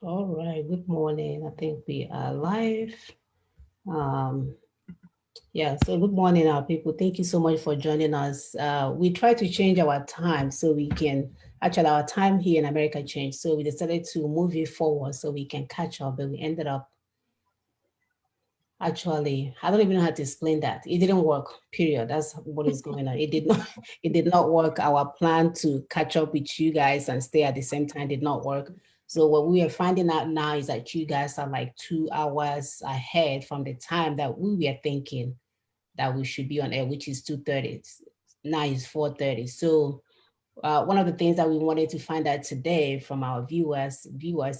All right, good morning. I think we are live. Um, yeah, so good morning, our people. Thank you so much for joining us. We try to change our time so we can, actually, our time here in America changed. So we decided to move it forward so we can catch up, but we ended up actually, I don't even know how to explain that. It didn't work, period. That's what is going on. It did not, it did not work. Our plan to catch up with you guys and stay at the same time did not work. So what we are finding out now is that you guys are like 2 hours ahead from the time that we were thinking that we should be on air, which is 2:30. Now it's 4:30. So one of the things that we wanted to find out today from our viewers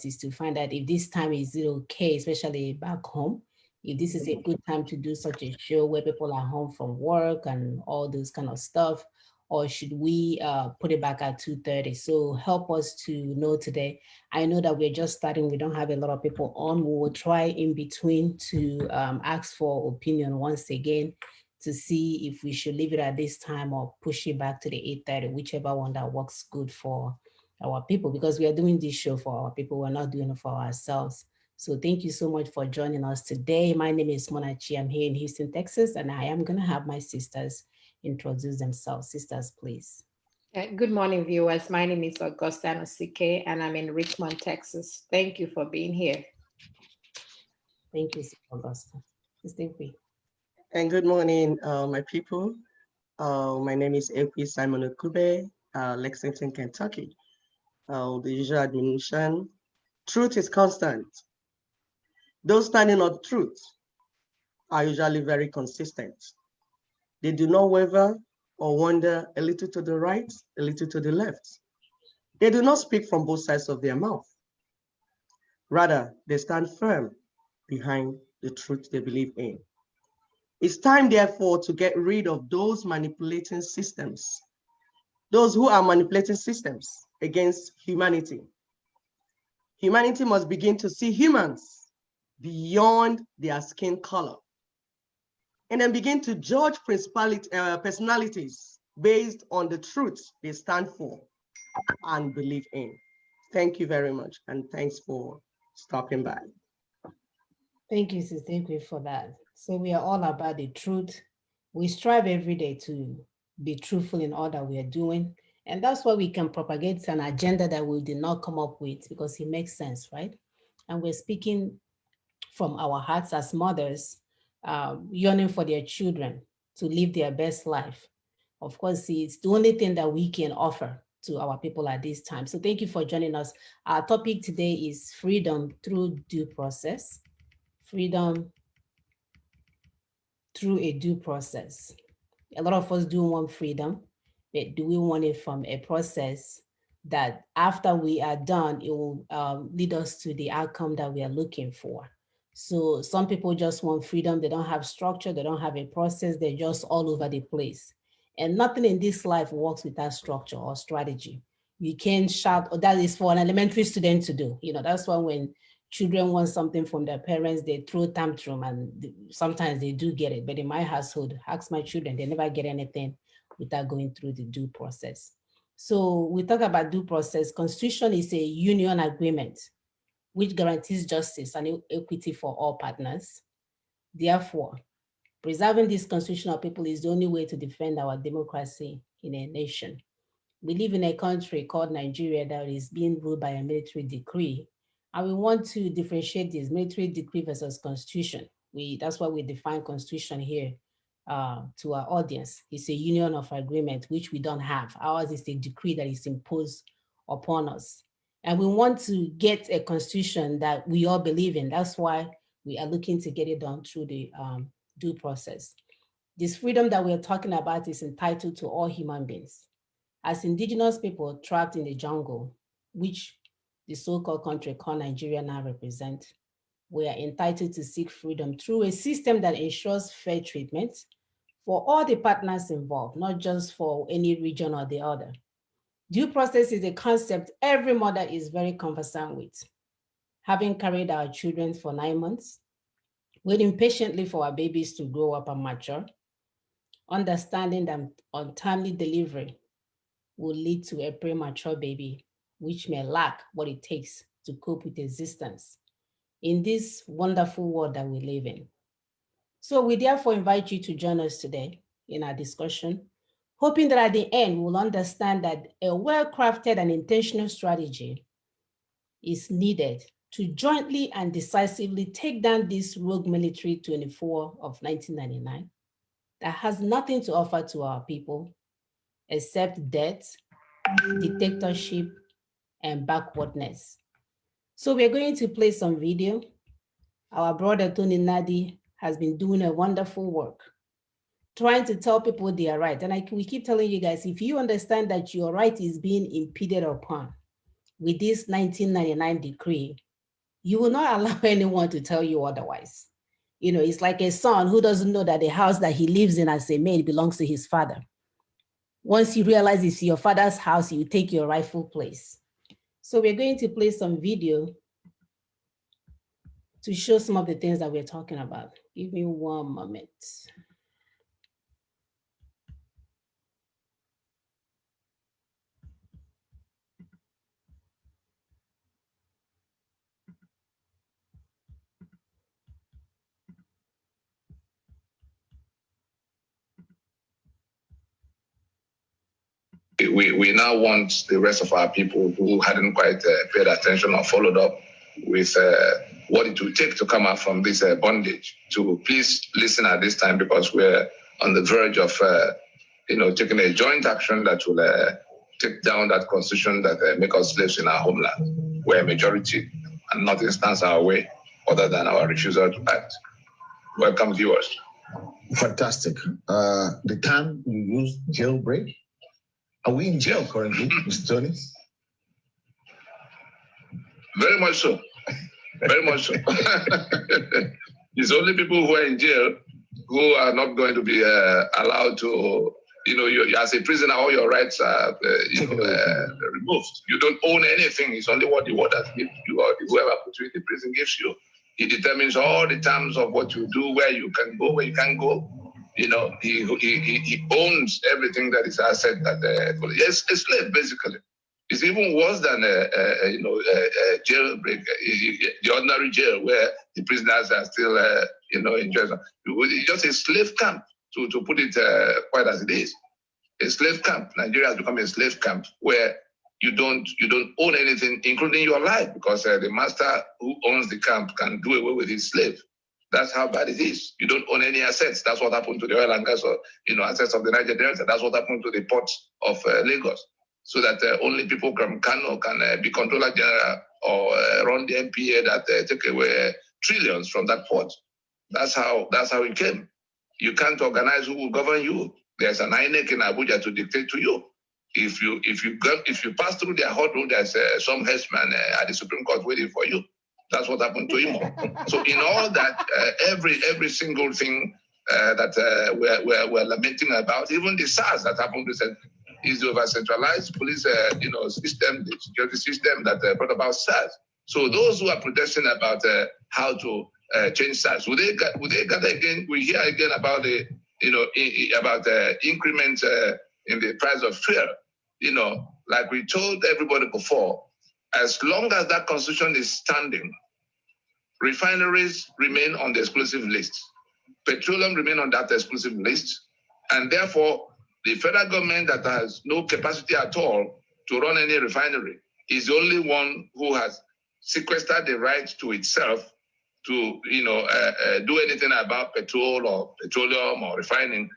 is to find out if this time is it okay, especially back home, if this is a good time to do such a show where people are home from work and all those kind of stuff, or should we put it back at 2:30? So help us to know today. I know that we're just starting, we don't have a lot of people on. We will try in between to ask for opinion once again to see if we should leave it at this time or push it back to the 8:30, whichever one that works good for our people, because we are doing this show for our people. We're not doing it for ourselves. So thank you so much for joining us today. My name is Monachi. I'm here in Houston, Texas, and I am going to have my sisters introduce themselves. Sisters, please. Good morning, viewers. My name is Augusta Nosike, and I'm in Richmond, Texas. Thank you for being here. Thank you, Sister Augusta. Sister Kwe. And good morning, my people. My name is Ekwi Simon Okube, Lexington, Kentucky. The usual admonition, truth is constant. Those standing on truth are usually very consistent. They do not waver or wander a little to the right, a little to the left. They do not speak from both sides of their mouth. Rather, they stand firm behind the truth they believe in. It's time, therefore, to get rid of those manipulating systems, those who are manipulating systems against humanity. Humanity must begin to see humans beyond their skin color and then begin to judge personalities based on the truth they stand for and believe in. Thank you very much, and thanks for stopping by. Thank you, Sister Kwe, for that. So we are all about the truth. We strive every day to be truthful in all that we are doing. And that's why we can propagate an agenda that we did not come up with because it makes sense, right? And we're speaking from our hearts as mothers, yearning for their children to live their best life. Of course, it's the only thing that we can offer to our people at this time. So thank you for joining us. Our topic today is freedom through due process. Freedom through a due process. A lot of us do want freedom, but do we want it from a process that after we are done, it will lead us to the outcome that we are looking for? So some people just want freedom. They don't have structure. They don't have a process. They're just all over the place. And nothing in this life works without structure or strategy. You can't shout, or that is for an elementary student to do. That's why when children want something from their parents, they throw tantrum, and sometimes they do get it. But in my household, ask my children, they never get anything without going through the due process. So we talk about due process. Constitution is a union agreement which guarantees justice and equity for all partners. Therefore, preserving this constitutional people is the only way to defend our democracy in a nation. We live in a country called Nigeria that is being ruled by a military decree. And we want to differentiate this military decree versus constitution. That's why we define constitution here to our audience. It's a union of agreement, which we don't have. Ours is a decree that is imposed upon us. And we want to get a constitution that we all believe in. That's why we are looking to get it done through the due process. This freedom that we're talking about is entitled to all human beings. As indigenous people trapped in the jungle, which the so-called country called Nigeria now represent, we are entitled to seek freedom through a system that ensures fair treatment for all the partners involved, not just for any region or the other. Due process is a concept every mother is very conversant with. Having carried our children for 9 months, waiting patiently for our babies to grow up and mature, understanding that untimely delivery will lead to a premature baby, which may lack what it takes to cope with existence in this wonderful world that we live in. So we therefore invite you to join us today in our discussion, hoping that at the end we'll understand that a well-crafted and intentional strategy is needed to jointly and decisively take down this rogue military 24 of 1999 that has nothing to offer to our people except death, dictatorship, and backwardness. So we're going to play some video. Our brother Tony Nadi has been doing a wonderful work, trying to tell people they are right. And we keep telling you guys, if you understand that your right is being impeded upon with this 1999 decree, you will not allow anyone to tell you otherwise. You know, it's like a son who doesn't know that the house that he lives in as a maid belongs to his father. Once you realize it's your father's house, you take your rightful place. So we're going to play some video to show some of the things that we're talking about. Give me one moment. We now want the rest of our people who hadn't quite paid attention or followed up with what it will take to come out from this bondage to please listen at this time, because we're on the verge of taking a joint action that will take down that constitution that make us slaves in our homeland. We're a majority and nothing stands our way other than our refusal to act. Welcome, viewers. Fantastic. The term you use, jailbreak. Are we in jail currently, Mr. Tony? Very much so. Very much so. It's only people who are in jail who are not going to be allowed to, you, as a prisoner, all your rights are removed. You don't own anything. It's only what the warden gives you or whoever puts you in the prison gives you. He determines all the terms of what you do, where you can go, where you can't go. He owns everything that is asset that yes, a slave basically. It's even worse than a jailbreak, the ordinary jail where the prisoners are still in jail. It's just a slave camp to put it quite as it is. A slave camp. Nigeria has become a slave camp where you don't own anything, including your life, because the master who owns the camp can do away with his slave. That's how bad it is. You don't own any assets. That's what happened to the oil and gas, or assets of the Niger Delta. That's what happened to the ports of Lagos, so that only people from Kano can be controller general or run the MPA that take away trillions from that port. That's how it came. You can't organize who will govern you. There's an INEC in Abuja to dictate to you. If you pass through their hot room, there's some headsman at the Supreme Court waiting for you. That's what happened to him. So in all that, every single thing that we're lamenting about, even the SARS that happened recently, is the over-centralized police system, the security system that brought about SARS. So those who are protesting about how to change SARS, would they gather again? We hear again about the increment in the price of fuel. Like we told everybody before, as long as that constitution is standing, refineries remain on the exclusive list. Petroleum remain on that exclusive list. And therefore, the federal government that has no capacity at all to run any refinery is the only one who has sequestered the right to itself to do anything about petrol or petroleum or refining.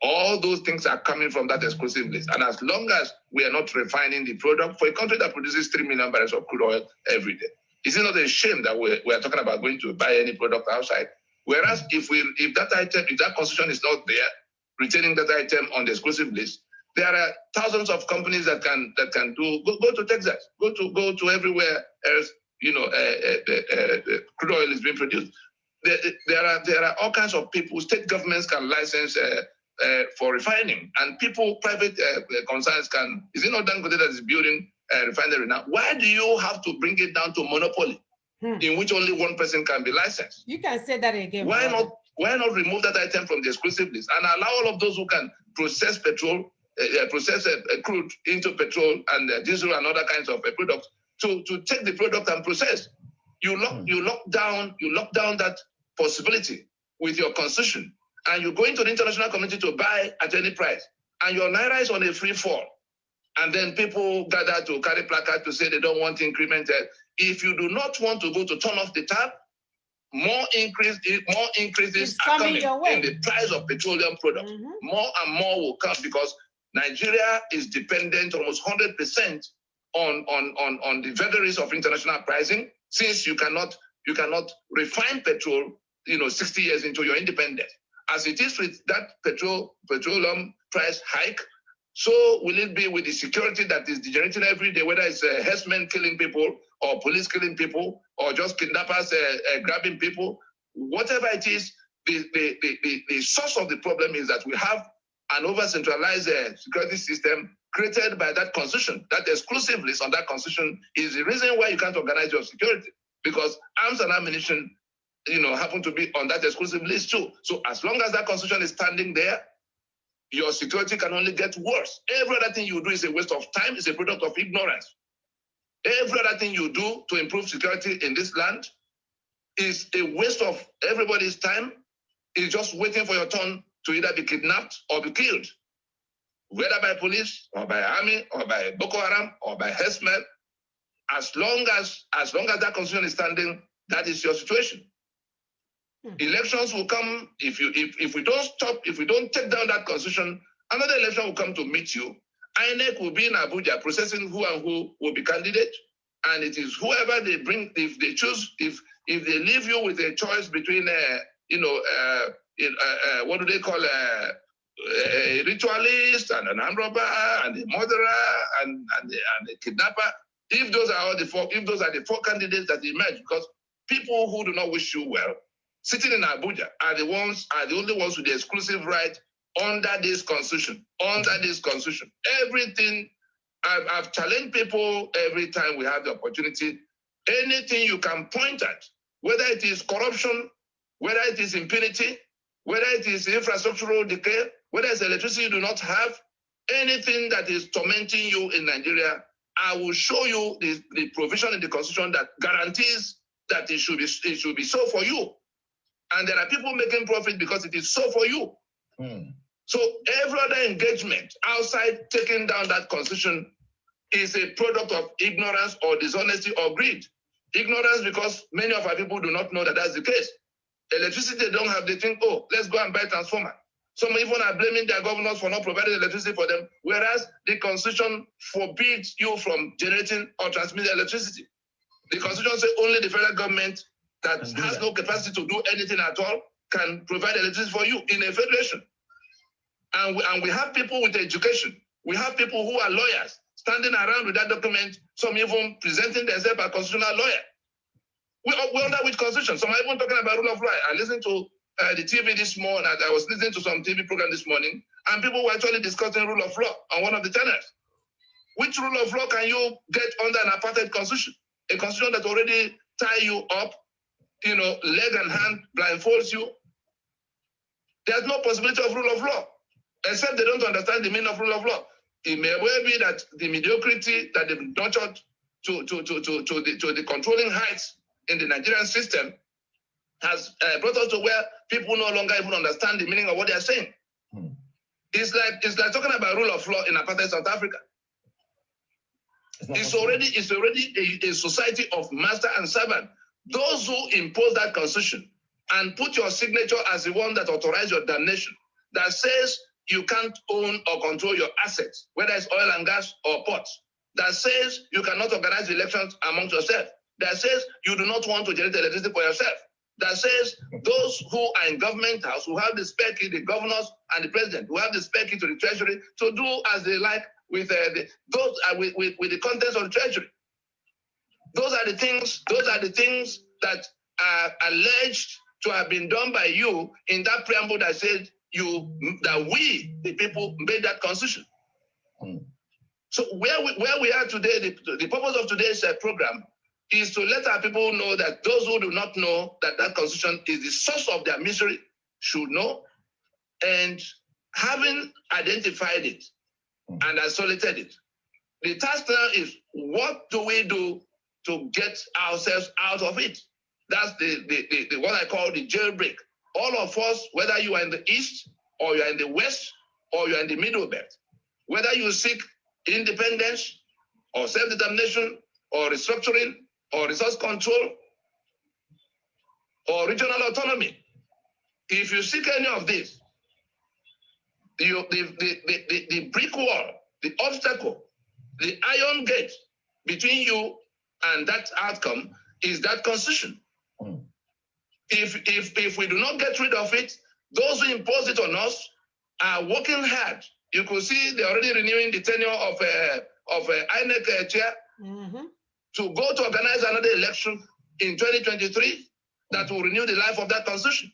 All those things are coming from that exclusive list. And as long as we are not refining the product for a country that produces 3 million barrels of crude oil every day, is it not a shame that we are talking about going to buy any product outside? Whereas if that constitution is not there, retaining that item on the exclusive list, there are thousands of companies that can do. Go to Texas, go to everywhere else. The crude oil is being produced. There are all kinds of people. State governments can license for refining, and private concerns can. Is it not Dangote that is building a refinery now? Why do you have to bring it down to monopoly, in which only one person can be licensed? You can say that again. Why not remove that item from the exclusive list and allow all of those who can process petrol, crude into petrol and diesel and other kinds of products to take the product and process. You lock down that possibility with your constitution, and you go into the international community to buy at any price, and your naira is on a free fall. And then people gather to carry placards to say they don't want increment. If you do not want to go to turn off the tap, more increases It's are coming coming your way. in the price of petroleum products. More and more will come because Nigeria is dependent almost 100% on the vagaries of international pricing. Since you cannot refine petrol, 60 years into your independence, as it is with that petroleum price hike. So will it be with the security that is degenerating every day, whether it's herdsmen killing people or police killing people or just kidnappers grabbing people, whatever it is, the source of the problem is that we have an over-centralized security system created by that constitution. That exclusive list on that constitution is the reason why you can't organize your security, because arms and ammunition, happen to be on that exclusive list too. So as long as that constitution is standing there, your security can only get worse. Every other thing you do is a waste of time, is a product of ignorance. Every other thing you do to improve security in this land is a waste of everybody's time. It's just waiting for your turn to either be kidnapped or be killed, whether by police or by army or by Boko Haram or by herdsmen. As long as that constitution is standing, that is your situation. Elections will come if we don't take down that constitution. Another election will come to meet you. INEC will be in Abuja processing who and who will be candidate, and it is whoever they bring. If they choose, if they leave you with a choice between what do they call a ritualist and an armed robber and a murderer and a kidnapper. If those are the four candidates that emerge, because people who do not wish you well, sitting in Abuja are the only ones with the exclusive right under this constitution. Everything, I've challenged people every time we have the opportunity. Anything you can point at, whether it is corruption, whether it is impunity, whether it is infrastructural decay, whether it's electricity you do not have, anything that is tormenting you in Nigeria, I will show you the provision in the constitution that guarantees that it should be so for you. And there are people making profit because it is so for you. So every other engagement outside taking down that constitution is a product of ignorance or dishonesty or greed. Ignorance because many of our people do not know that that's the case. Electricity they don't have, they think, oh, let's go and buy a transformer. Some even are blaming their governors for not providing electricity for them, whereas the constitution forbids you from generating or transmitting electricity. The constitution says only the federal government that has no capacity to do anything at all can provide electricity for you in a federation. And we have people with education. We have people who are lawyers standing around with that document, some even presenting themselves as constitutional lawyer. We under which constitution? Some are even talking about rule of law. I listened to the TV this morning. I was listening to some TV program this morning, and people were actually discussing rule of law on one of the channels. Which rule of law can you get under an apartheid constitution? A constitution that already tie you up, leg and hand, blindfolds you. There's no possibility of rule of law, except they don't understand the meaning of rule of law. It may well be that the mediocrity that they've nurtured to the controlling heights in the Nigerian system has brought us to where people no longer even understand the meaning of what they are saying. It's like talking about rule of law in apartheid South Africa. It's already a society of master and servant. Those who impose that constitution and put your signature as the one that authorizes your damnation, that says you can't own or control your assets, whether it's oil and gas or ports, that says you cannot organize elections amongst yourself, that says you do not want to generate electricity for yourself, that says those who are in government house, who have the spare key, the governors and the president, who have the spare key to the treasury, to do as they like with with the contents of the treasury. Those are the things that are alleged to have been done by you in that preamble that said that we, the people, made that constitution. So where we are today, the purpose of today's program is to let our people know that those who do not know that that constitution is the source of their misery should know. And having identified it and isolated it, the task now is, what do we do to get ourselves out of it. That's the what I call the jailbreak. All of us, whether you are in the East or you are in the West or you are in the Middle Belt, whether you seek independence or self-determination or restructuring or resource control or regional autonomy, if you seek any of this, the brick wall, the obstacle, the iron gate between you and that outcome is that constitution. If we do not get rid of it, those who impose it on us are working hard. You could see they're already renewing the tenure of INEC chair to go to organize another election in 2023 that will renew the life of that constitution.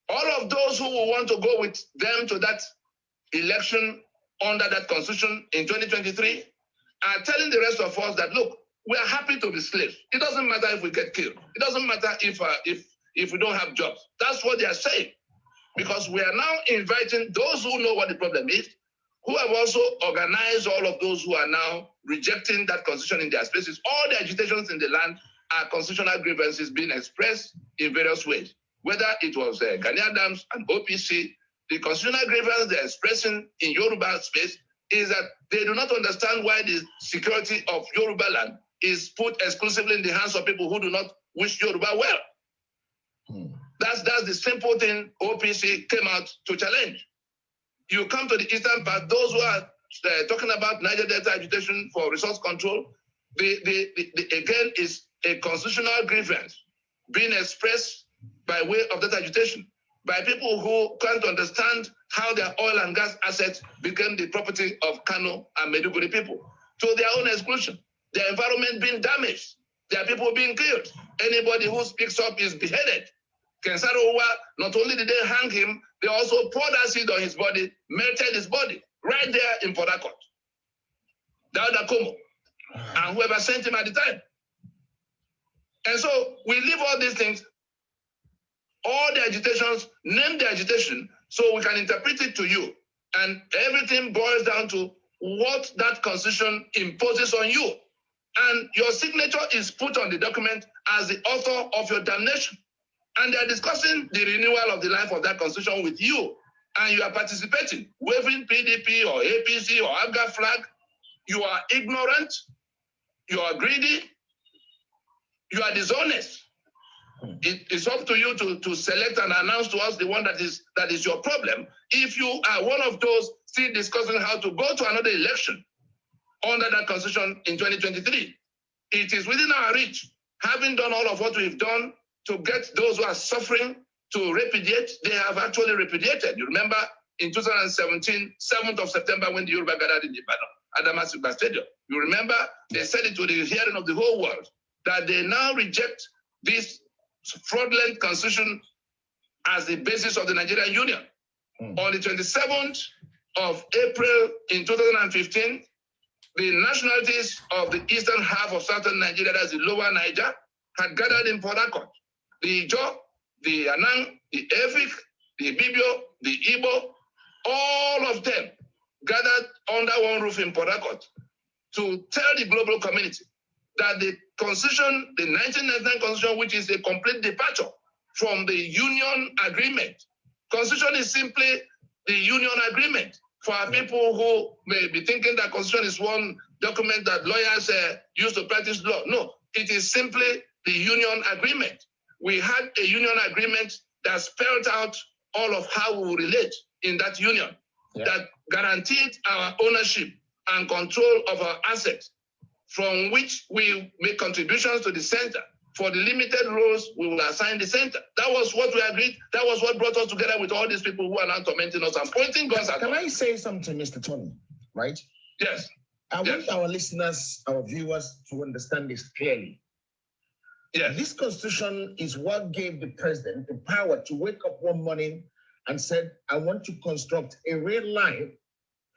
All of those who will want to go with them to that election under that constitution in 2023 are telling the rest of us that, look, we are happy to be slaves. It doesn't matter if we get killed. It doesn't matter if we don't have jobs. That's what they are saying. Because we are now inviting those who know what the problem is, who have also organized all of those who are now rejecting that constitution in their spaces. All the agitations in the land are constitutional grievances being expressed in various ways. Whether it was Gani Adams and OPC, the constitutional grievance they're expressing in Yoruba space is that they do not understand why the security of Yoruba land is put exclusively in the hands of people who do not wish Yoruba well. That's the simple thing OPC came out to challenge. You come to the eastern part, those who are talking about Niger Delta agitation for resource control, again is a constitutional grievance being expressed by way of that agitation by people who can't understand how their oil and gas assets became the property of Kano and Maiduguri people to their own exclusion. The environment being damaged. There are people being killed. Anybody who speaks up is beheaded. Kensaro, not only did they hang him, they also poured acid on his body, melted his body right there in Port Harcourt. Dauda Komo, and whoever sent him at the time. And so we leave all these things, all the agitations, name the agitation, so we can interpret it to you. And everything boils down to what that constitution imposes on you. And your signature is put on the document as the author of your damnation. And they're discussing the renewal of the life of that constitution with you. And you are participating, waving PDP or APC or AGA flag. You are ignorant. You are greedy. You are dishonest. It's up to you to select and announce to us the one that is your problem. If you are one of those still discussing how to go to another election under that constitution in 2023, it is within our reach, having done all of what we've done to get those who are suffering to repudiate. They have actually repudiated. You remember in 2017, 7th of September, when the Yoruba gathered in Ibadan, Adamasingba Stadium. You remember they said it to the hearing of the whole world that they now reject this fraudulent constitution as the basis of the Nigerian Union. On the 27th of April in 2015, the nationalities of the eastern half of southern Nigeria, that's the lower Niger, had gathered in Port Harcourt. The Ijo, the Anang, the Efik, the Ibibio, the Igbo, all of them gathered under one roof in Port Harcourt to tell the global community that the constitution, the 1999 constitution, which is a complete departure from the union agreement. Constitution is simply the union agreement. For our people who may be thinking that constitution is one document that lawyers use to practice law. No, it is simply the union agreement. We had a union agreement that spelled out all of how we will relate in that union, that guaranteed our ownership and control of our assets, from which we make contributions to the center. For the limited roles, we will assign the center. That was what we agreed. That was what brought us together with all these people who are now tormenting us and pointing guns at us. Can I say something, Mr. Tony? Right? Yes. I want our listeners, our viewers to understand this clearly. Yes. This constitution is what gave the president the power to wake up one morning and said, I want to construct a rail line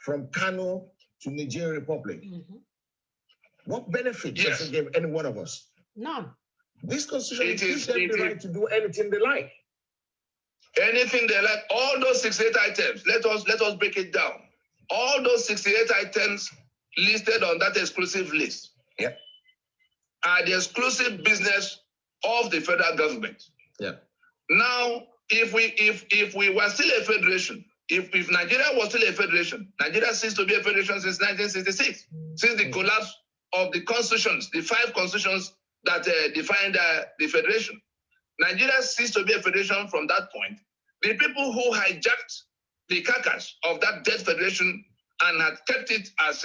from Kano to Nigeria Republic. What benefit does it give any one of us? None. This constitution gives them the right to do anything they like. Anything they like. All those 68 items, let us break it down. All those 68 items listed on that exclusive list. are the exclusive business of the federal government. Yeah. Now, if we were still a federation, if Nigeria was still a federation, Nigeria ceased to be a federation since 1966, since the collapse of the constitutions, the 5 constitutions that defined the federation. Nigeria ceased to be a federation from that point. The people who hijacked the carcass of that dead federation and had kept it as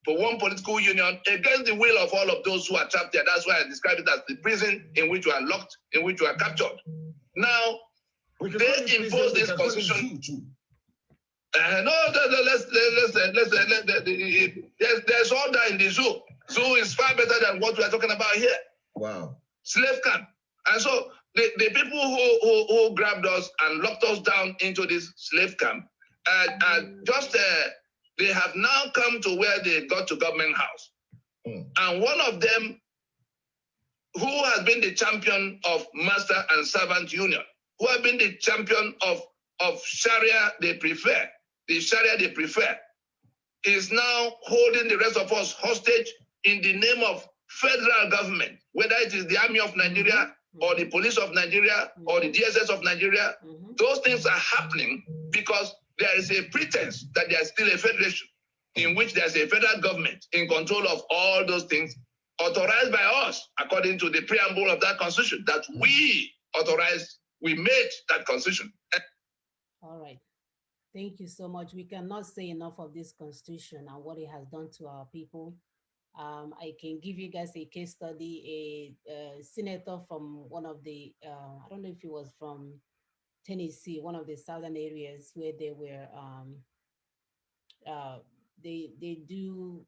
for one political union against the will of all of those who are trapped there. That's why I describe it as the prison in which you are locked, in which you are captured. Now, they impose this constitution. There's order in the zoo. Zoo is far better than what we are talking about here. Wow. Slave camp. And so the people who grabbed us and locked us down into this slave camp, they have now come to where they got to government house. And one of them, who has been the champion of master and servant union, who have been the champion of Sharia they prefer, the Sharia they prefer, is now holding the rest of us hostage in the name of federal government, whether it is the Army of Nigeria or the Police of Nigeria or the DSS of Nigeria. Those things are happening because there is a pretense that there is still a federation in which there's a federal government in control of all those things, authorized by us according to the preamble of that constitution that we authorized, we made that constitution. All right. Thank you so much. We cannot say enough of this constitution and what it has done to our people. I can give you guys a case study. A senator from one of the, I don't know if it was from Tennessee, one of the southern areas where they were, they do,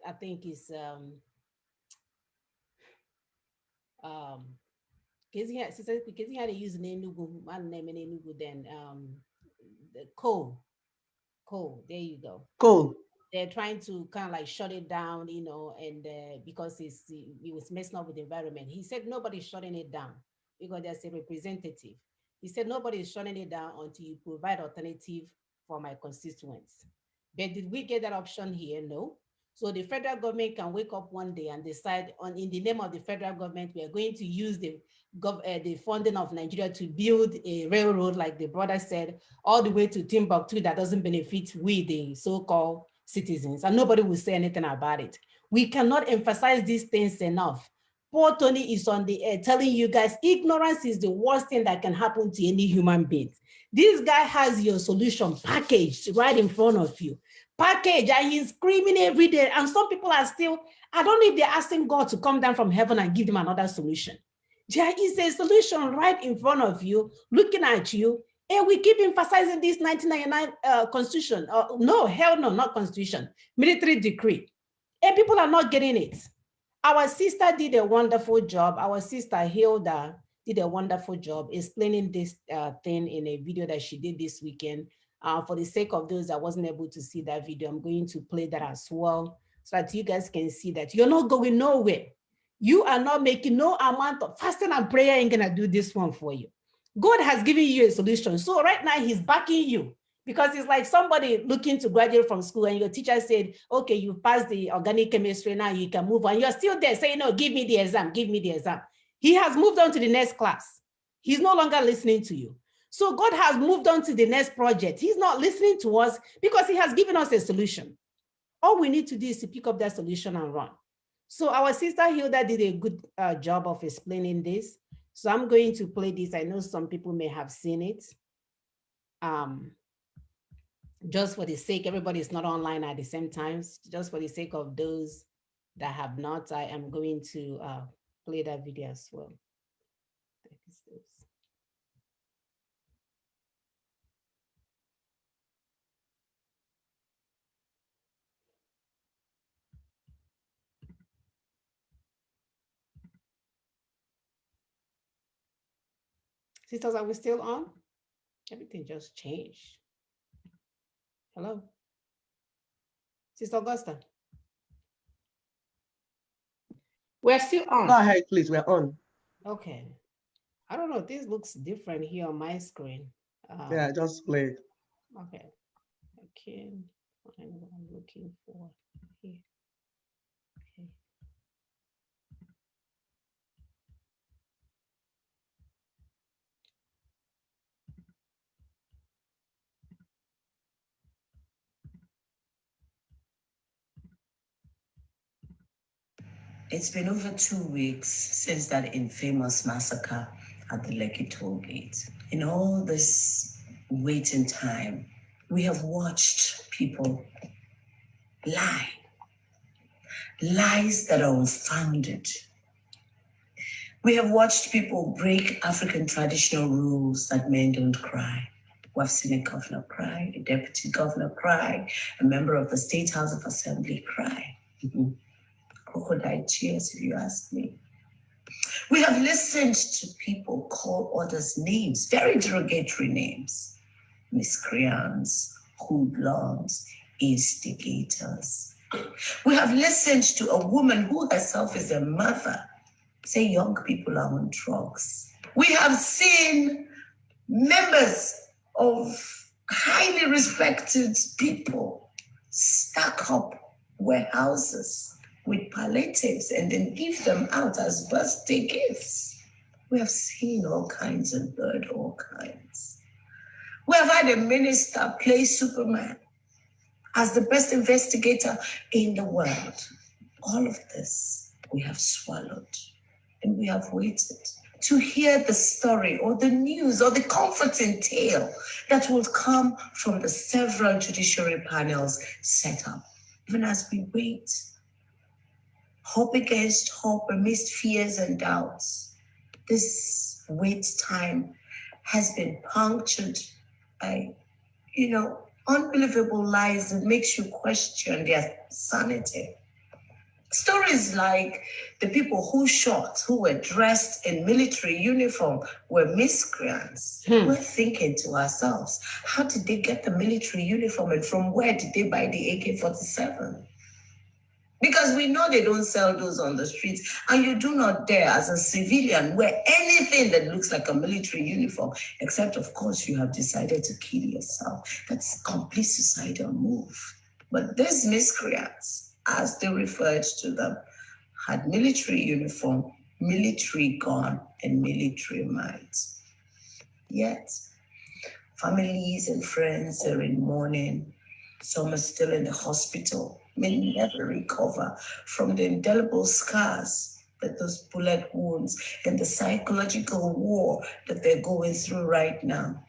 I think it's, because he had to use Enugu, one name in Enugu, then the coal, there you go. Cool. They're trying to kind of like shut it down, you know, and because it was messing up with the environment. He said nobody's shutting it down because there's a representative. He said nobody's shutting it down until you provide alternative for my constituents. But did we get that option here? No. So the federal government can wake up one day and decide in the name of the federal government, we are going to use the funding of Nigeria to build a railroad, like the brother said, all the way to Timbuktu that doesn't benefit we, the so-called citizens, and nobody will say anything about it. We cannot emphasize these things enough. Poor Tony is on the air telling you guys, ignorance is the worst thing that can happen to any human being. This guy has your solution packaged right in front of you. Package, and he's screaming every day. And some people are still, I don't know if they're asking God to come down from heaven and give them another solution. There is a solution right in front of you, looking at you. And we keep emphasizing this 1999 constitution. No, hell no, not constitution, military decree. And people are not getting it. Our sister did a wonderful job. Our sister Hilda did a wonderful job explaining this thing in a video that she did this weekend. For the sake of those that wasn't able to see that video, I'm going to play that as well so that you guys can see that you're not going nowhere. You are not making no amount of fasting and prayer ain't gonna do this one for you. God has given you a solution. So right now he's backing you because it's like somebody looking to graduate from school and your teacher said, okay, you passed the organic chemistry, now you can move on. You're still there saying, no, give me the exam, give me the exam. He has moved on to the next class. He's no longer listening to you. So God has moved on to the next project. He's not listening to us because he has given us a solution. All we need to do is to pick up that solution and run. So our sister Hilda did a good job of explaining this. So I'm going to play this. I know some people may have seen it. Just for the sake, everybody is not online at the same time. Just for the sake of those that have not, I am going to play that video as well. Sisters, are we still on? Everything just changed. Hello? Sister Augusta? We're still on. Go ahead, please. We're on. Okay. I don't know. This looks different here on my screen. Yeah, just play. Okay. I can't find what I'm looking for here. Okay. It's been over 2 weeks since that infamous massacre at the Lekki toll gate. In all this waiting time, we have watched people lie. Lies that are unfounded. We have watched people break African traditional rules that men don't cry. We've seen a governor cry, a deputy governor cry, a member of the State House of Assembly cry. Crocodile tears, if you ask me. We have listened to people call others names, very derogatory names. Miscreants, hoodlums, instigators. We have listened to a woman who herself is a mother say young people are on drugs. We have seen members of highly respected people stack up warehouses with palliatives and then give them out as birthday gifts. We have seen all kinds and heard all kinds. We have had a minister play Superman as the best investigator in the world. All of this we have swallowed, and we have waited to hear the story or the news or the comforting tale that will come from the several judiciary panels set up. Even as we wait, hope against hope amidst fears and doubts, this wait time has been punctured by, unbelievable lies that makes you question their sanity. Stories like the people who shot, who were dressed in military uniform, were miscreants. We're thinking to ourselves, how did they get the military uniform and from where did they buy the AK-47? Because we know they don't sell those on the streets, and you do not dare as a civilian wear anything that looks like a military uniform, except of course you have decided to kill yourself. That's a complete suicidal move. But these miscreants, as they referred to them, had military uniform, military gun, and military might. Yet, families and friends are in mourning. Some are still in the hospital, may never recover from the indelible scars that those bullet wounds and the psychological war that they're going through right now.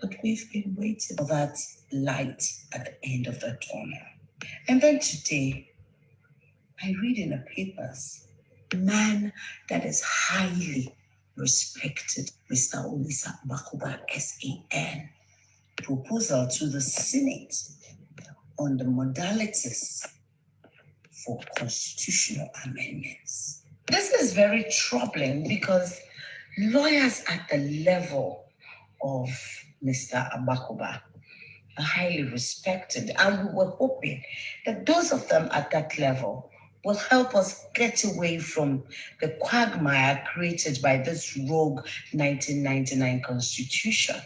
But we've been waiting for that light at the end of the tunnel. And then today, I read in the papers, a man that is highly respected, Mr. Olisa Bakuba, SAN, proposal to the Senate on the modalities for constitutional amendments. This is very troubling because lawyers at the level of Mr. Abakuba are highly respected, and we were hoping that those of them at that level will help us get away from the quagmire created by this rogue 1999 constitution.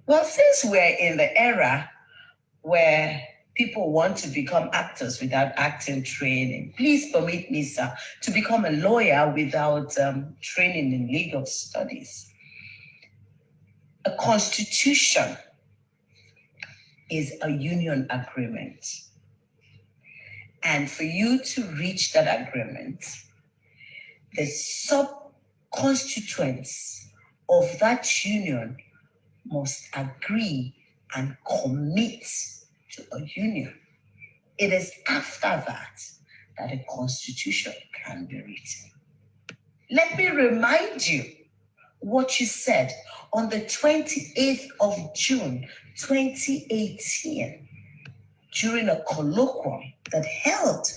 Well, since we're in the era where people want to become actors without acting training, please permit me, sir, to become a lawyer without training in legal studies. A constitution is a union agreement. And for you to reach that agreement, the sub-constituents of that union must agree and commit to a union. It is after that that a constitution can be written. Let me remind you what you said on the 28th of June, 2018, during a colloquium that held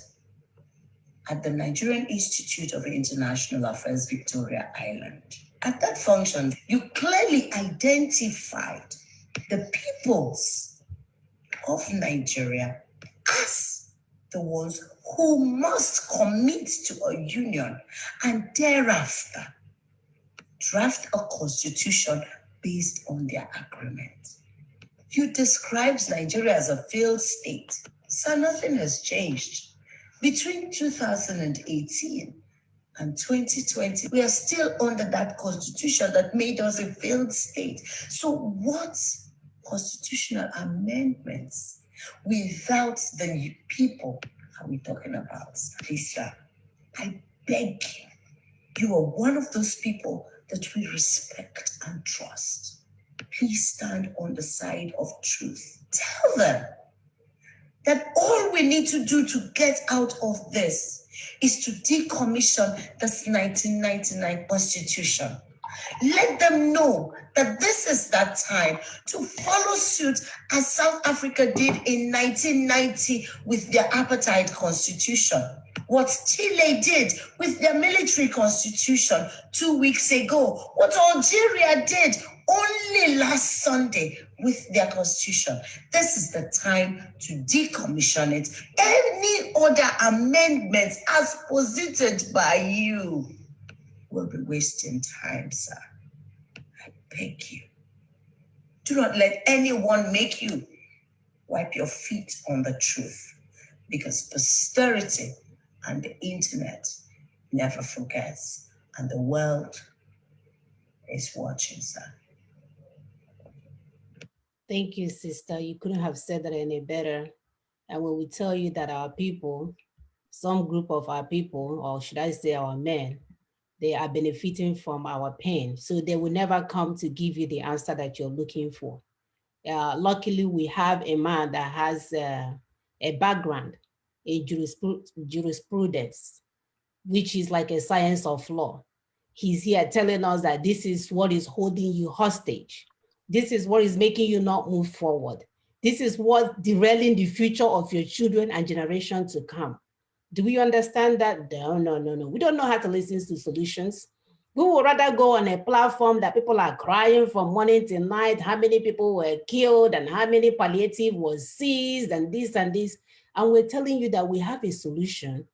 at the Nigerian Institute of International Affairs, Victoria Island. At that function, you clearly identified the peoples of Nigeria as the ones who must commit to a union and thereafter draft a constitution based on their agreement. You described Nigeria as a failed state. So nothing has changed. Between 2018 and 2020, we are still under that constitution that made us a failed state. So what constitutional amendments without the people are we talking about? Please, sir, I beg you, you are one of those people that we respect and trust. Please stand on the side of truth. Tell them that all we need to do to get out of this is to decommission this 1999 Constitution. Let them know that this is that time to follow suit as South Africa did in 1990 with their apartheid constitution. What Chile did with their military constitution 2 weeks ago. What Algeria did only last Sunday with their constitution. This is the time to decommission it. Any other amendments as posited by you will be wasting time, sir. I beg you. Do not let anyone make you wipe your feet on the truth, because posterity and the internet never forgets, and the world is watching, sir. Thank you, sister. You couldn't have said that any better. And when we tell you that our people, some group of our people, or should I say our men, they are benefiting from our pain. So they will never come to give you the answer that you're looking for. Luckily, we have a man that has a background in jurisprudence, which is like a science of law. He's here telling us that this is what is holding you hostage. This is what is making you not move forward. This is what derailing the future of your children and generation to come. Do we understand that? No. We don't know how to listen to solutions. We would rather go on a platform that people are crying from morning till night, how many people were killed and how many palliative was seized and this. And we're telling you that we have a solution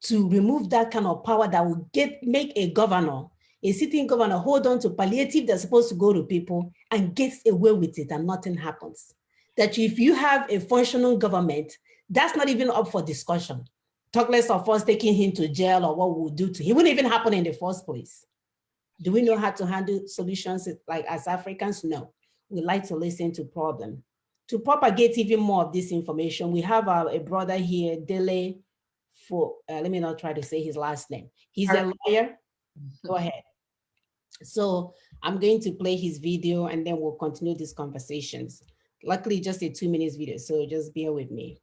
to remove that kind of power that will make a governor, a sitting governor, hold on to palliative that's supposed to go to people and gets away with it and nothing happens. That if you have a functional government, that's not even up for discussion. Talk less of us taking him to jail or what we'll do to him. It wouldn't even happen in the first place. Do we know how to handle solutions like as Africans? No. We like to listen to problem. To propagate even more of this information, we have a brother here, Dele, let me not try to say his last name. He's a lawyer. Go ahead. So I'm going to play his video and then we'll continue these conversations. Luckily, just a 2 minutes video, so just bear with me.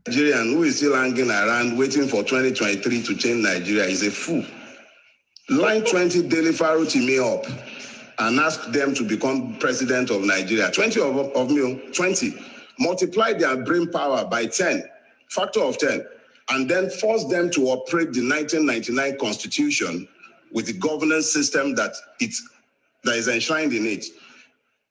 Nigerian who is still hanging around waiting for 2023 to change Nigeria is a fool. Line 20 Daily Faro to me up and ask them to become president of Nigeria. 20 of me, 20. Multiply their brain power by 10, factor of 10, and then force them to operate the 1999 Constitution with the governance system that is enshrined in it.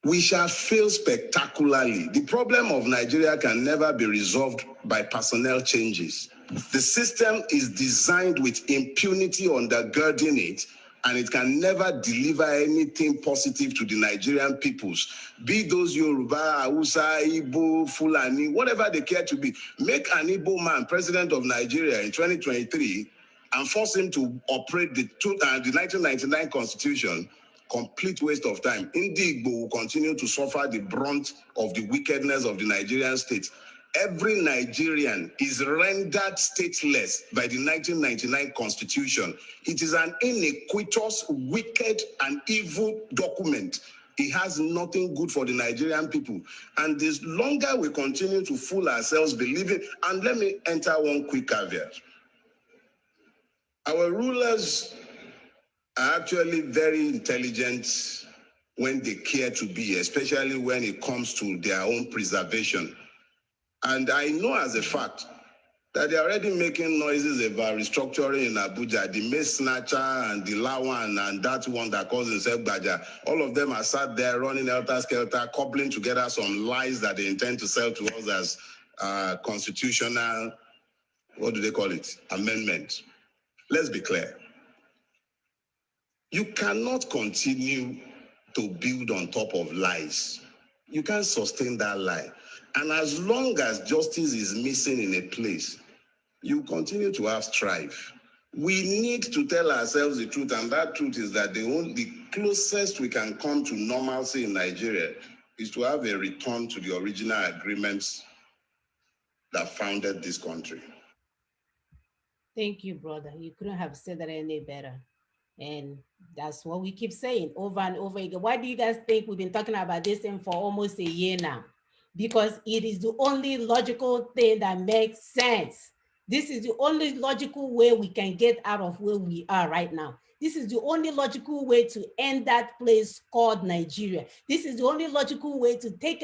We shall fail spectacularly. The problem of Nigeria can never be resolved by personnel changes. The system is designed with impunity undergirding it, and it can never deliver anything positive to the Nigerian peoples. Be those Yoruba, Hausa, Igbo, Fulani, whatever they care to be. Make an Igbo man president of Nigeria in 2023 and force him to operate the 1999 Constitution. Complete waste of time. Igbo will continue to suffer the brunt of the wickedness of the Nigerian state. Every Nigerian is rendered stateless by the 1999 Constitution. It is an iniquitous, wicked, and evil document. It has nothing good for the Nigerian people. And the longer we continue to fool ourselves believing, and let me enter one quick caveat. Our rulers are actually very intelligent when they care to be, especially when it comes to their own preservation. And I know as a fact that they're already making noises about restructuring in Abuja, the Mace Snatcher and the Lawan and that one that calls himself Baja. All of them are sat there running helter-skelter, cobbling together some lies that they intend to sell to us as constitutional, what do they call it, amendment. Let's be clear. You cannot continue to build on top of lies. You can't sustain that lie. And as long as justice is missing in a place, you continue to have strife. We need to tell ourselves the truth, and that truth is that the closest we can come to normalcy in Nigeria is to have a return to the original agreements that founded this country. Thank you, brother. You couldn't have said that any better. And that's what we keep saying over and over again. Why do you guys think we've been talking about this thing for almost a year now? Because it is the only logical thing that makes sense. This is the only logical way we can get out of where we are right now. This is the only logical way to end that place called Nigeria. This is the only logical way to take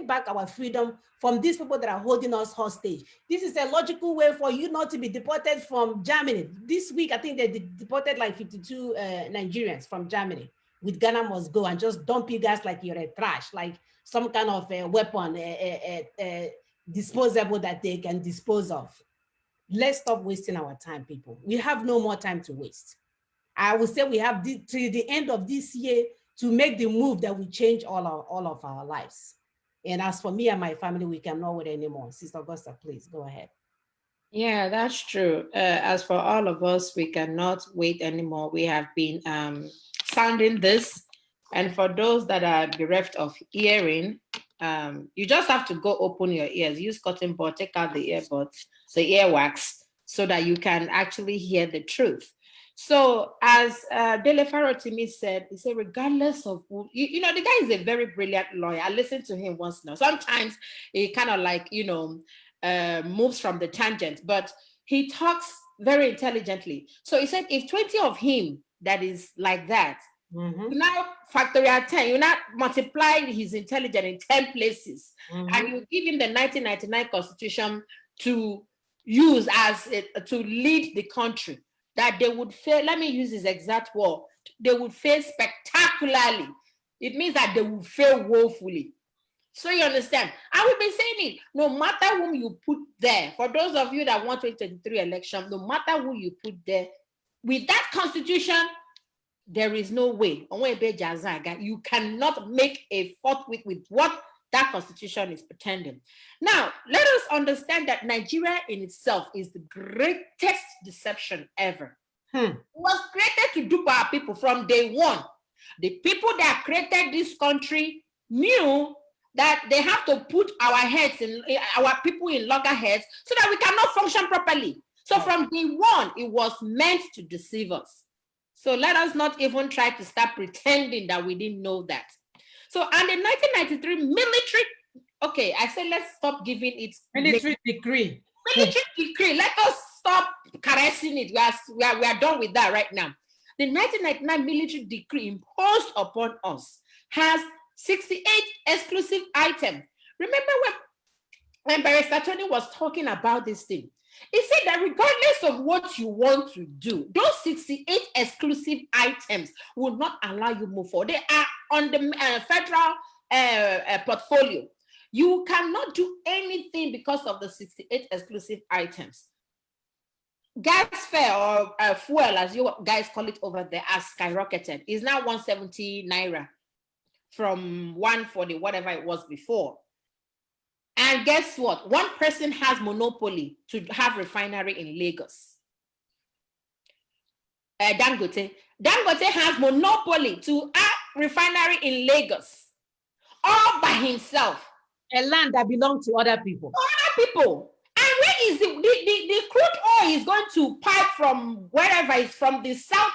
back our freedom from these people that are holding us hostage. This is a logical way for you not to be deported from Germany. This week, I think they deported like 52 Nigerians from Germany with Ghana must go and just dump you guys like you're a trash, like some kind of weapon, disposable that they can dispose of. Let's stop wasting our time, people. We have no more time to waste. I would say we have till the end of this year to make the move that will change all of our lives. And as for me and my family, we cannot wait anymore. Sister Augusta, please go ahead. Yeah, that's true. As for all of us, we cannot wait anymore. We have been sounding this. And for those that are bereft of hearing, you just have to go open your ears, use cotton bud, take out the earbuds, the earwax, so that you can actually hear the truth. So as Dele Farotimi said, he said, regardless of who, the guy is a very brilliant lawyer. I listened to him once now. Sometimes he kind of like, moves from the tangent, but he talks very intelligently. So he said, if 20 of him that is like that, you now factorial 10, you now multiply his intelligence in 10 places, and you give him the 1999 Constitution to use to lead the country, that they would fail. Let me use his exact word. They would fail spectacularly. It means that they will fail woefully. So you understand? And we've been saying it, no matter whom you put there, for those of you that want 2023 election, no matter who you put there, with that constitution, there is no way. You cannot make a forthwith with what that constitution is pretending. Now, let us understand that Nigeria in itself is the greatest deception ever. It was created to dupe our people from day one. The people that created this country knew that they have to put our people in loggerheads so that we cannot function properly. So from day one, it was meant to deceive us. So let us not even try to start pretending that we didn't know that. So, and the 1993 military, okay, I said let's stop giving it military decree. Military decree. Let us stop caressing it. We are done with that right now. The 1999 military decree imposed upon us has 68 exclusive items. Remember when Barrister Tony was talking about this thing? He said that regardless of what you want to do, those 68 exclusive items will not allow you move forward. They are on the federal portfolio. You cannot do anything because of the 68 exclusive items. Gas fare or fuel, as you guys call it over there, has skyrocketed. It's now 170 naira from 140, whatever it was before. And guess what? One person has monopoly to have refinery in Lagos. Dangote has monopoly to have refinery in Lagos, all by himself. A land that belongs to other people. Other people. And where is the crude oil is going to pipe from wherever it's from the south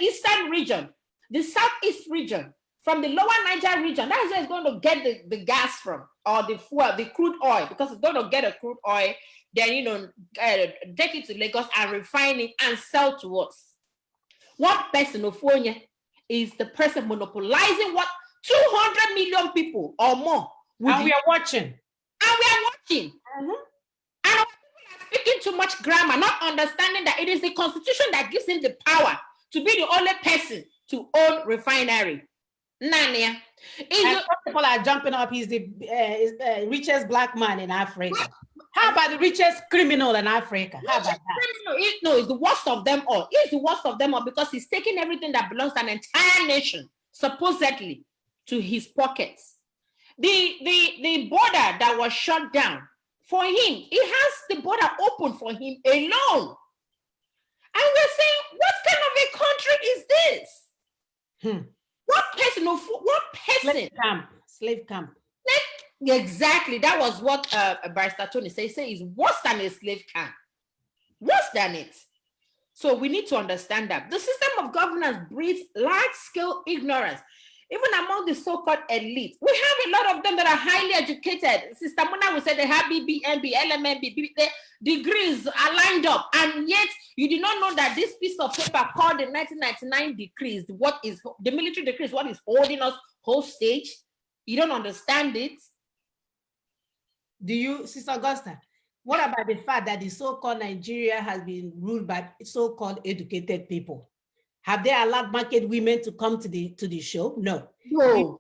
eastern region, the southeast region, from the lower Niger region. That's where it's going to get the gas from, or the fuel, the crude oil, because it's going to get a crude oil, then take it to Lagos and refine it and sell to us. One person of is the person monopolizing what 200 million people or more. And we are watching. And we are watching. And our people are speaking too much grammar, not understanding that it is the constitution that gives him the power to be the only person to own refinery. Nania. People are jumping up. He's the richest black man in Africa. How about the richest criminal in Africa? How about that? No, it's the worst of them all. He's the worst of them all because he's taking everything that belongs to an entire nation, supposedly, to his pockets. The border that was shut down for him, he has the border open for him alone. And we're saying, what kind of a country is this? What person? What person? Slave camp. Exactly. That was what Barrister Tony said. He said it's worse than a slave camp. Worse than it. So we need to understand that the system of governance breeds large-scale ignorance, even among the so-called elite. We have a lot of them that are highly educated. Sister Mona will say they have BBMB, LMMB, the degrees are lined up, and yet you did not know that this piece of paper called the 1999 decrees, what is the military decrees, what is holding us hostage. You don't understand it. Do you, Sister Augusta? What about the fact that the so-called Nigeria has been ruled by so-called educated people? Have they allowed market women to come to the show? No. No.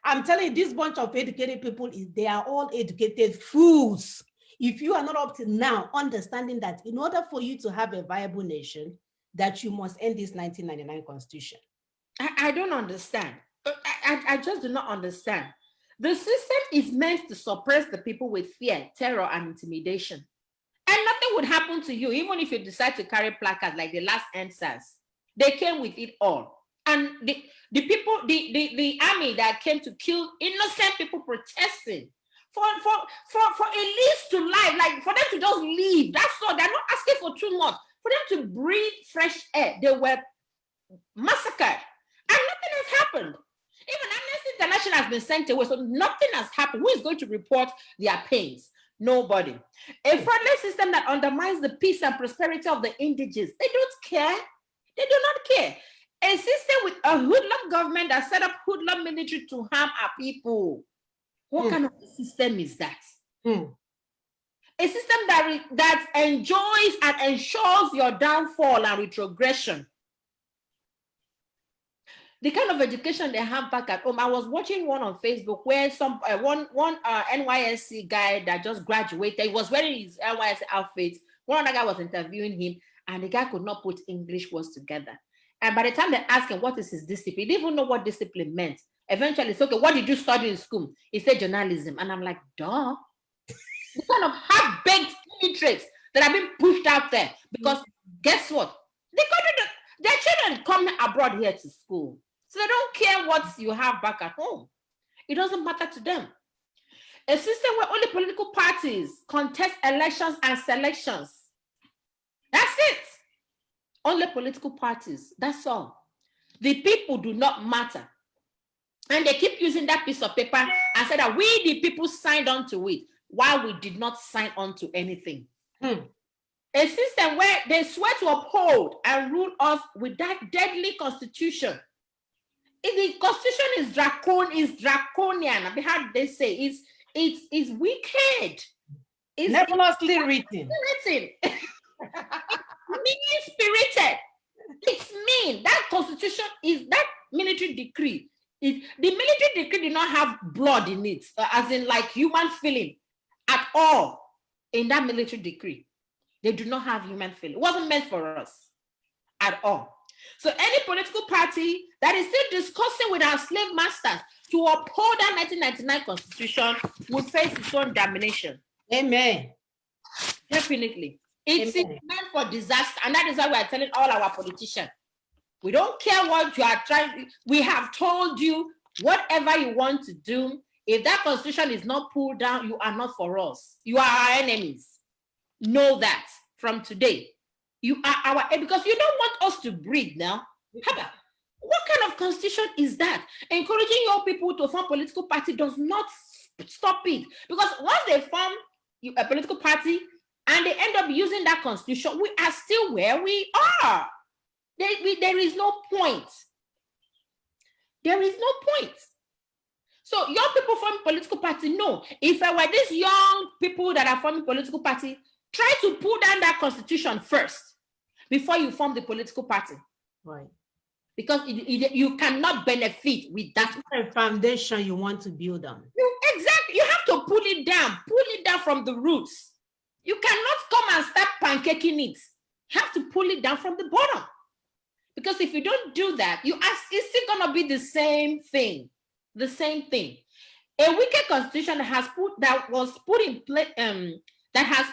I'm telling you, this bunch of educated people, they are all educated fools. If you are not up to now understanding that in order for you to have a viable nation, that you must end this 1999 constitution. I don't understand. I just do not understand. The system is meant to suppress the people with fear, terror, and intimidation. And nothing would happen to you, even if you decide to carry placards like the last NSAS. They came with it all. And the people, the army that came to kill innocent people protesting for a lease to life, like for them to just leave. That's all. They're not asking for too much. For them to breathe fresh air, they were massacred. And nothing has happened. Even Amnesty International has been sent away, so nothing has happened. Who is going to report their pains? Nobody. A friendly system that undermines the peace and prosperity of the indigenous. They don't care. They do not care. A system with a hoodlum government that set up hoodlum military to harm our people. What kind of system is that? A system that enjoys and ensures your downfall and retrogression. The kind of education they have back at home. I was watching one on Facebook where some one NYSC guy that just graduated, he was wearing his NYSC outfit. One other guy was interviewing him, and the guy could not put English words together. And by the time they asked him what is his discipline, he didn't even know what discipline meant. Eventually, it's okay. What did you study in school? He said journalism, and I'm like, duh. The kind of half-baked traits that have been pushed out there because guess what? Their children come abroad here to school. So they don't care what you have back at home. It doesn't matter to them. A system where only political parties contest elections and selections. That's it. Only political parties. That's all. The people do not matter. And they keep using that piece of paper and say that we, the people, signed on to it while we did not sign on to anything. A system where they swear to uphold and rule us with that deadly constitution. If the constitution is draconian, how they say it's wicked. It's nebulously written. Mean-spirited. It's mean. That constitution is that military decree. The military decree did not have blood in it, as in like human feeling at all in that military decree. They do not have human feeling. It wasn't meant for us at all. So any political party that is still discussing with our slave masters to uphold that 1999 constitution will face its own damnation. Amen. Definitely. It's meant for disaster. And that is why we are telling all our politicians. We don't care what you are trying. We have told you whatever you want to do. If that constitution is not pulled down, you are not for us. You are our enemies. Know that from today. You are our, because you don't want us to breathe now. What kind of constitution is that? Encouraging your people to form political party does not stop it. Because once they form a political party and they end up using that constitution, we are still where we are. There is no point. There is no point. So young people form political party, no. If I were these young people that are forming political party, try to pull down that constitution first before you form the political party. Right. Because you cannot benefit with that. What foundation you want to build on. Exactly. You have to pull it down from the roots. You cannot come and start pancaking it. You have to pull it down from the bottom. Because if you don't do that, it's still going to be the same thing. The same thing. A wicked constitution that has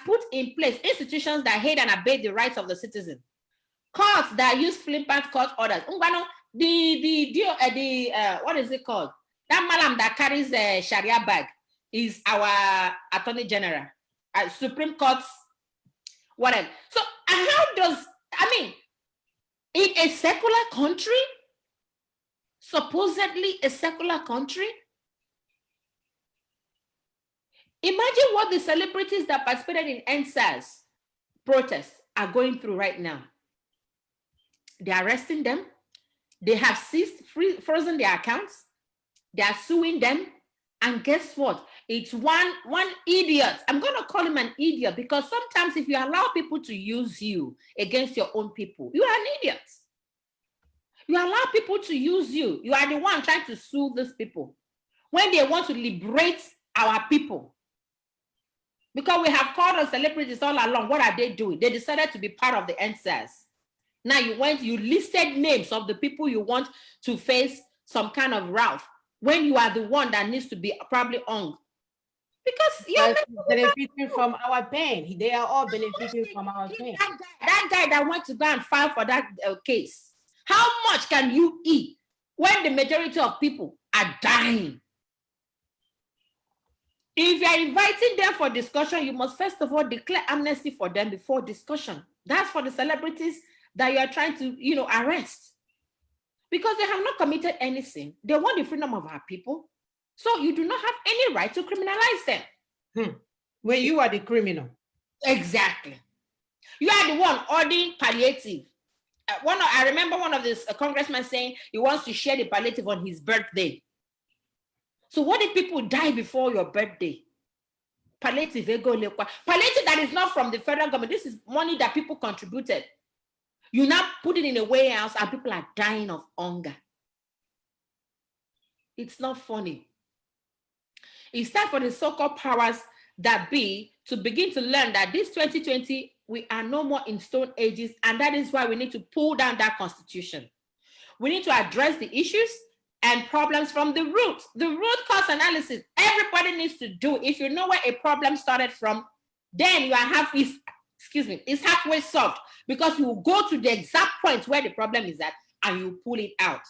put in place institutions that hate and abet the rights of the citizen Courts that use flippant court orders. What is it called? That malam that carries a Sharia bag is our Attorney General, Supreme Court's whatever. So how does, I mean, in a secular country, supposedly a secular country, imagine what the celebrities that participated in NSAS protests are going through right now. They're arresting them. They have frozen their accounts. They are suing them. And guess what? It's one idiot. I'm going to call him an idiot because sometimes if you allow people to use you against your own people, you are an idiot. You allow people to use you. You are the one trying to sue these people when they want to liberate our people. Because we have called on celebrities all along. What are they doing? They decided to be part of the NSAS. Now you listed names of the people you want to face some kind of route when you are the one that needs to be probably hung. Because you're benefiting from our pain. They are all benefiting from our pain. That guy that went to go and file for that case, how much can you eat when the majority of people are dying? If you're inviting them for discussion, you must first of all declare amnesty for them before discussion. That's for the celebrities that you are trying to, arrest. Because they have not committed any sin. They want the freedom of our people. So you do not have any right to criminalize them. When you are the criminal. Exactly. You are the one ordering palliative. I remember one of these congressmen saying he wants to share the palliative on his birthday. So what if people die before your birthday? Palliative that is not from the federal government. This is money that people contributed. You now put it in a warehouse and people are dying of hunger. It's not funny. It's time for the so-called powers that be to begin to learn that this 2020, we are no more in stone ages, and that is why we need to pull down that constitution. We need to address the issues and problems from the root cause analysis. Everybody needs to do. If you know where a problem started from, then you are it's halfway solved because you go to the exact point where the problem is at and you pull it out.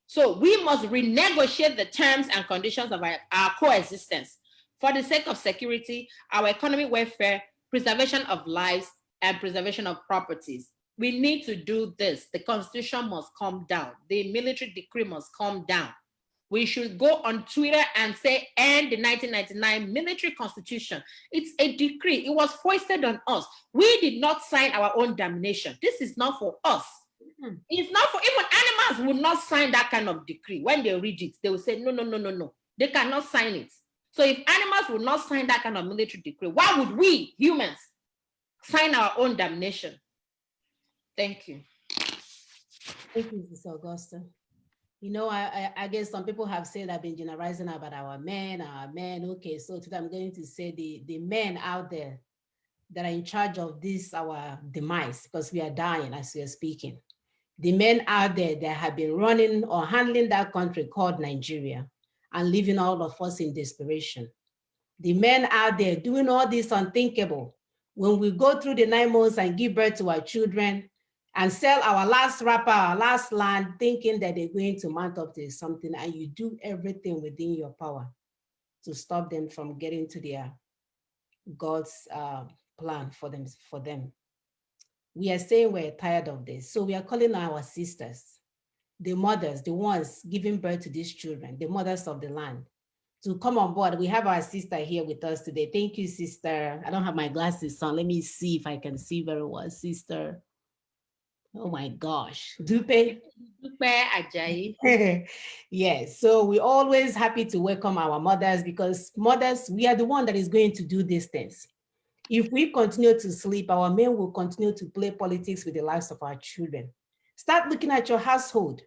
So we must renegotiate the terms and conditions of our coexistence for the sake of security, our economic welfare, preservation of lives, and preservation of properties. We need to do this. The constitution must come down. The military decree must come down. We should go on Twitter and say, end the 1999 military constitution. It's a decree. It was foisted on us. We did not sign our own damnation. This is not for us. It's not for, even animals would not sign that kind of decree. When they read it, they will say, no. They cannot sign it. So if animals would not sign that kind of military decree, why would we, humans, sign our own damnation? Thank you. Thank you, Mrs. Augusta. I guess some people have said I've been generalizing about our men. Okay, so today I'm going to say the men out there that are in charge of this, our demise, because we are dying as we are speaking. The men out there that have been running or handling that country called Nigeria and leaving all of us in desperation. The men out there doing all this unthinkable. When we go through the 9 months and give birth to our children and sell our last wrapper, our last land, thinking that they're going to mount up to something, and you do everything within your power to stop them from getting to their God's plan for them. We are saying we're tired of this. So we are calling our sisters, the mothers, the ones giving birth to these children, the mothers of the land, to come on board. We have our sister here with us today. Thank you, sister. I don't have my glasses on. Let me see if I can see very well, sister. Oh my gosh. Dupe Ajayi. Yes. So we're always happy to welcome our mothers, because mothers, we are the one that is going to do these things. If we continue to sleep, our men will continue to play politics with the lives of our children. Start looking at your household.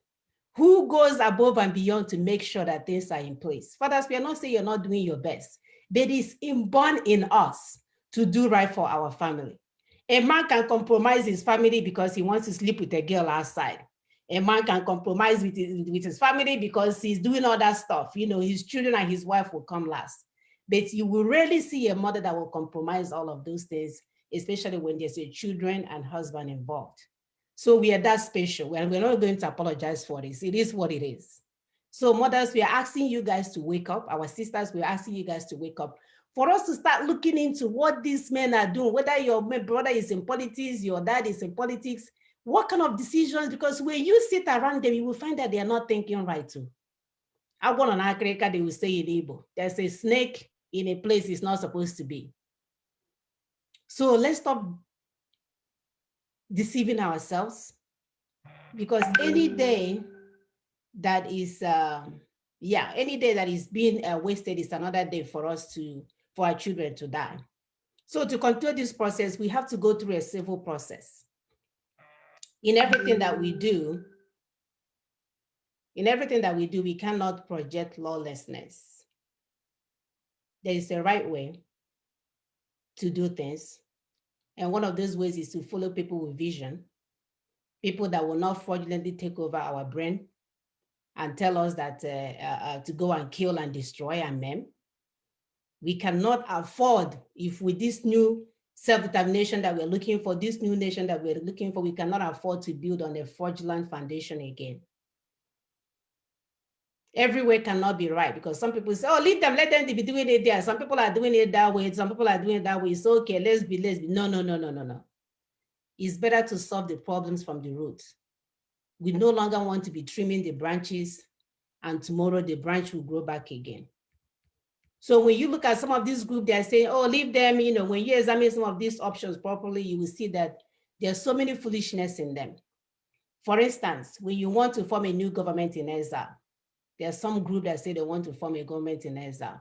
Who goes above and beyond to make sure that things are in place? Fathers, we are not saying you're not doing your best, but it's inborn in us to do right for our family. A man can compromise his family because he wants to sleep with a girl outside. A man can compromise with his family because he's doing all that stuff. His children and his wife will come last. But you will rarely see a mother that will compromise all of those things, especially when there's a children and husband involved. So we are that special, and we're not going to apologize for this. It is what it is. So mothers, we are asking you guys to wake up. Our sisters, we are asking you guys to wake up. For us to start looking into what these men are doing, whether your brother is in politics, your dad is in politics, what kind of decisions, because when you sit around them, you will find that they are not thinking right too. I want an Africa, they will say in Igbo, there's a snake in a place it's not supposed to be. So let's stop deceiving ourselves, because any day that is, any day that is being wasted is another day for our children to die. So to continue this process, we have to go through a civil process. In everything that we do, we cannot project lawlessness. There is a right way to do things. And one of those ways is to follow people with vision, people that will not fraudulently take over our brain and tell us that to go and kill and destroy and maim. We cannot afford, if with this new self-determination that we're looking for, this new nation that we're looking for, we cannot afford to build on a fraudulent foundation again. Every way cannot be right, because some people say, oh, leave them, let them be doing it there. Some people are doing it that way. Some people are doing it that way. It's okay, let's be. No. It's better to solve the problems from the root. We no longer want to be trimming the branches, and tomorrow the branch will grow back again. So when you look at some of these groups, they're saying, oh, leave them, when you examine some of these options properly, you will see that there's so many foolishness in them. For instance, when you want to form a new government in exile, there's some group that say they want to form a government in exile.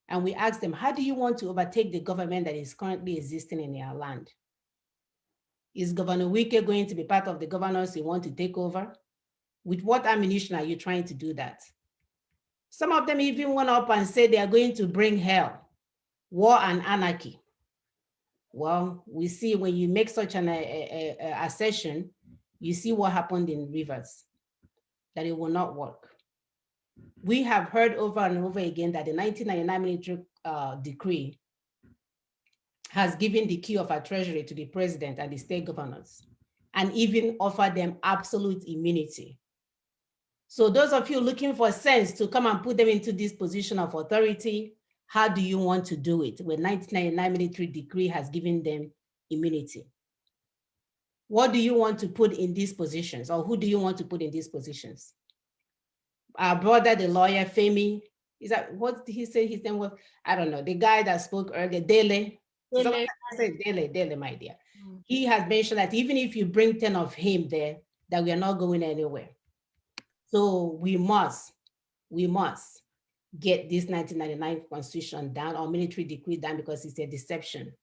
And we ask them, how do you want to overtake the government that is currently existing in your land? Is Governor Wike going to be part of the governors you want to take over? With what ammunition are you trying to do that? Some of them even went up and said they are going to bring hell, war and anarchy. Well, we see when you make such an assertion, you see what happened in Rivers, that it will not work. We have heard over and over again that the 1999 military decree has given the key of our treasury to the president and the state governors, and even offered them absolute immunity. So those of you looking for sense to come and put them into this position of authority, how do you want to do it when 1999 military decree has given them immunity? What do you want to put in these positions, or who do you want to put in these positions? Our brother, the lawyer, Femi, is that what did he say his name was? I don't know. The guy that spoke earlier, Dele. I said Dele, my dear. He has mentioned that even if you bring 10 of him there, that we are not going anywhere. So we must get this 1999 constitution down, or military decree down, because it's a deception.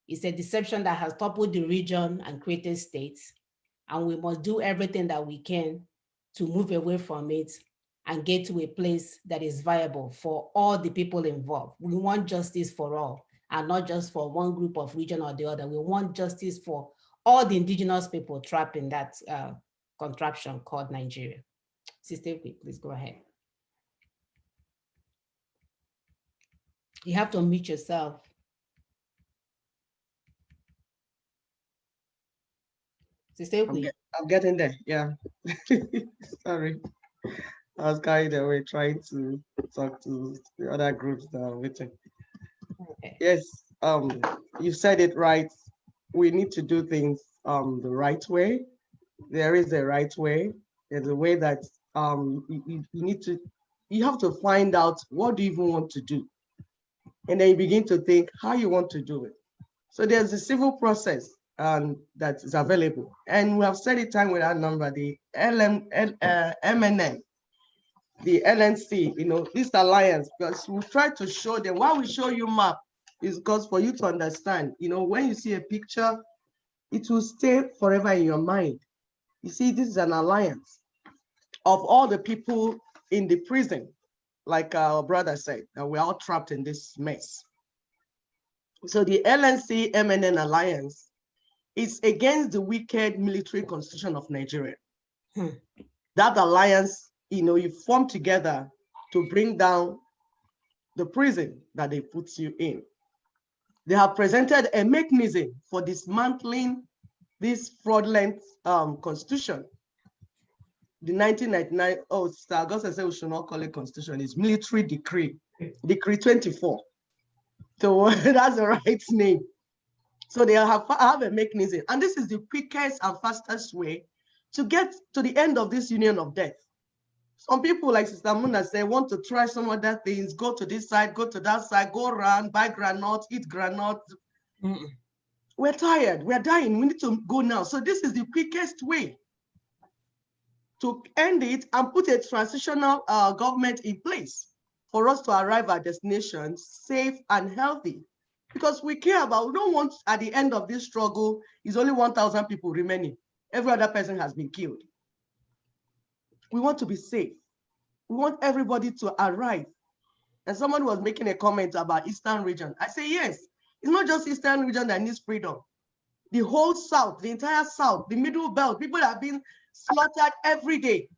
It's a deception that has toppled the region and created states. And we must do everything that we can to move away from it and get to a place that is viable for all the people involved. We want justice for all, and not just for one group of region or the other. We want justice for all the indigenous people trapped in that contraption called Nigeria. Sister, please go ahead. You have to unmute yourself. Sister, I'm getting there, yeah. Sorry. I was carried away trying to talk to the other groups that are waiting. Okay. Yes, you said it right. We need to do things the right way. There is a right way. There's a way that you have to find out what do you even want to do. And then you begin to think how you want to do it. So there's a civil process that is available. And we have said it time without number, the MNN, the LNC, this alliance, because we try to show them. Why we show you map is because for you to understand, when you see a picture, it will stay forever in your mind. You see, this is an alliance of all the people in the prison, like our brother said, that we're all trapped in this mess. So the LNC MNN alliance is against the wicked military constitution of Nigeria. That alliance, you form together to bring down the prison that they put you in. They have presented a mechanism for dismantling this fraudulent constitution. The 1999, oh, Sister Augusta said we should not call it constitution, it's military decree, decree 24. So that's the right name. So they have a mechanism, and this is the quickest and fastest way to get to the end of this union of death. Some people, like Sister Muna said, want to try some other things, go to this side, go to that side, go around, buy granite, eat granite. We're tired, we're dying, we need to go now. So this is the quickest way to end it and put a transitional government in place for us to arrive at destination safe and healthy. Because we care about, we don't want at the end of this struggle, is only 1,000 people remaining. Every other person has been killed. We want to be safe. We want everybody to arrive. And someone was making a comment about Eastern region. I say, yes, it's not just Eastern region that needs freedom. The whole South, the entire South, the Middle Belt, people have been slaughtered every day.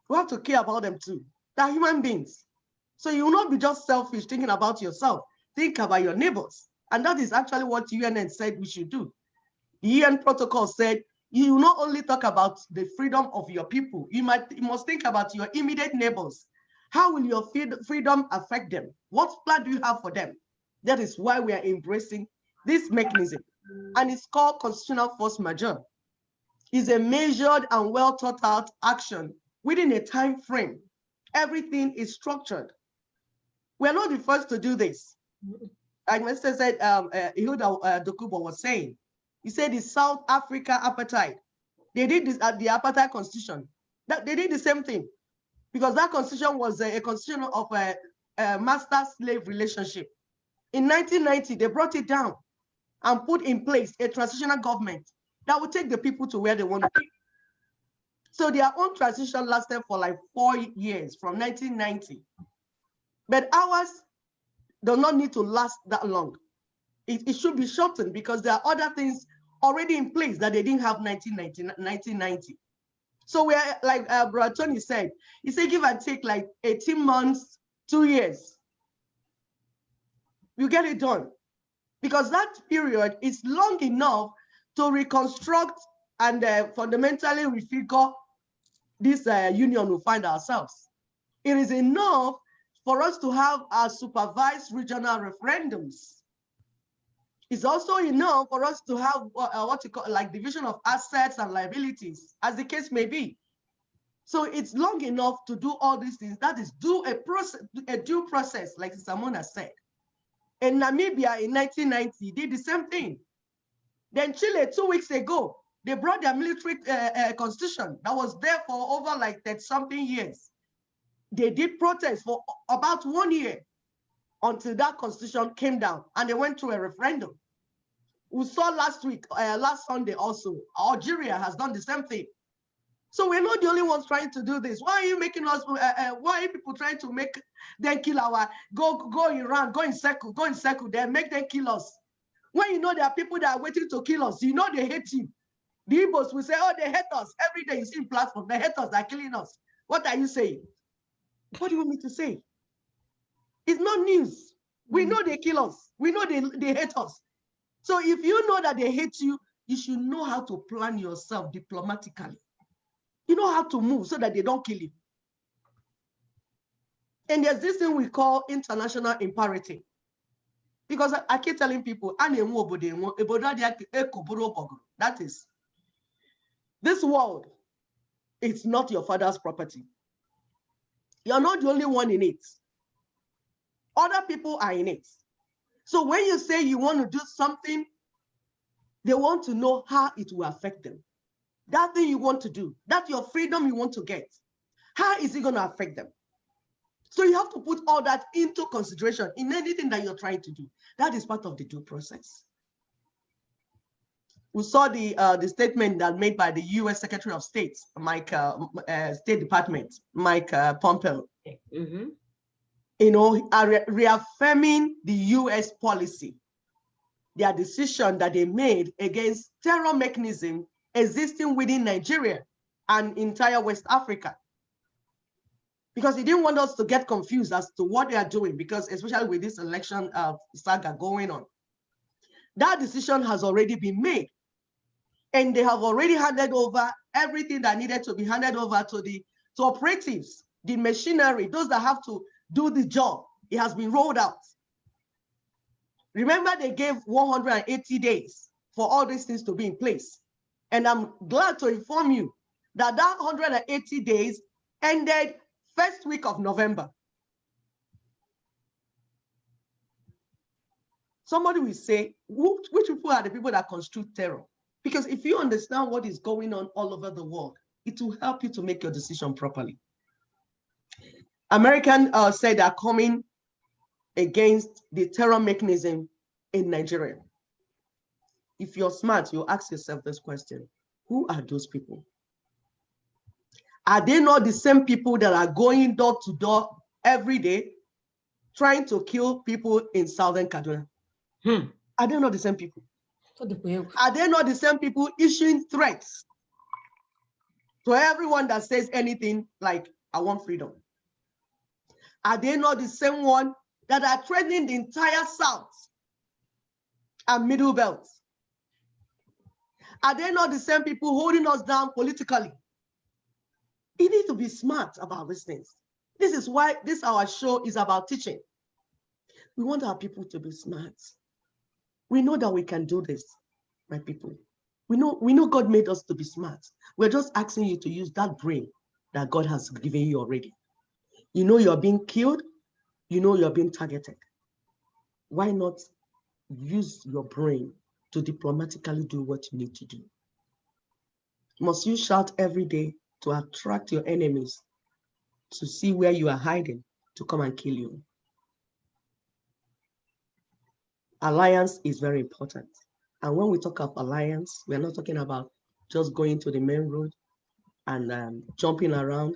We have to care about them too. They're human beings. So you will not be just selfish thinking about yourself. Think about your neighbors. And that is actually what UN said we should do. The UN protocol said you will not only talk about the freedom of your people, you must think about your immediate neighbors. How will your freedom affect them? What plan do you have for them? That is why we are embracing this mechanism. And it's called constitutional force majeure. It's a measured and well thought out action within a time frame. Everything is structured. We're not the first to do this. Like Mr. said, Hilda Dokubo was saying, he said the South Africa apartheid. They did this at the apartheid constitution. They did the same thing because that constitution was a constitution of a master-slave relationship. In 1990, they brought it down and put in place a transitional government that would take the people to where they want to be. So their own transition lasted for like 4 years from 1990. But ours does not need to last that long. It should be shortened because there are other things already in place that they didn't have 1990. So we're like Brother Tony said, he said give and take like 18 months, 2 years. You get it done. Because that period is long enough to reconstruct and fundamentally refigure this union we find ourselves. It is enough for us to have our supervised regional referendums. It's also enough for us to have what you call like division of assets and liabilities, as the case may be. So it's long enough to do all these things. That is a due process, like Samona said. In Namibia in 1990, did the same thing. Then Chile 2 weeks ago, they brought their military constitution that was there for over like 30-something years. They did protest for about 1 year until that constitution came down and they went through a referendum. We saw last Sunday also, Algeria has done the same thing. So we're not the only ones trying to do this. Why are you making us, why are people trying to make them kill go Iran, go in circle, then make them kill us? When you know there are people that are waiting to kill us, you know they hate you. The Igbos will say, oh, they hate us. Every day you see platform, they hate us, they're killing us. What are you saying? What do you want me to say? It's not news. We know they kill us. We know they hate us. So if you know that they hate you, you should know how to plan yourself diplomatically. You know how to move so that they don't kill you. And there's this thing we call international imperative. Because I keep telling people, that is, this world is not your father's property. You're not the only one in it. Other people are in it. So when you say you want to do something, they want to know how it will affect them. That thing you want to do, that your freedom you want to get, how is it going to affect them? So you have to put all that into consideration in anything that you're trying to do. That is part of the due process. We saw the statement that made by the U.S. Secretary of State, State Department, Mike Pompeo. Mm-hmm. You know, reaffirming the U.S. policy, their decision that they made against terror mechanism existing within Nigeria and entire West Africa. Because he didn't want us to get confused as to what they are doing, because especially with this election saga going on. That decision has already been made. And they have already handed over everything that needed to be handed over to operatives, the machinery, those that have to do the job. It has been rolled out. Remember, they gave 180 days for all these things to be in place. And I'm glad to inform you that 180 days ended first week of November. Somebody will say, which people are the people that construct terror? Because if you understand what is going on all over the world, it will help you to make your decision properly. Americans said they're coming against the terror mechanism in Nigeria. If you're smart, you ask yourself this question: who are those people? Are they not the same people that are going door to door every day trying to kill people in Southern Kaduna? Are they not the same people? Are they not the same people issuing threats to everyone that says anything like, I want freedom? Are they not the same one that are threatening the entire South and Middle Belt? Are they not the same people holding us down politically? You need to be smart about these things. This is why our show is about teaching. We want our people to be smart. We know that we can do this, my people. We know God made us to be smart. We're just asking you to use that brain that God has given you already. You know you're being killed. You know you're being targeted. Why not use your brain to diplomatically do what you need to do? Must you shout every day to attract your enemies to see where you are hiding to come and kill you? Alliance is very important. And when we talk of alliance, we're not talking about just going to the main road and jumping around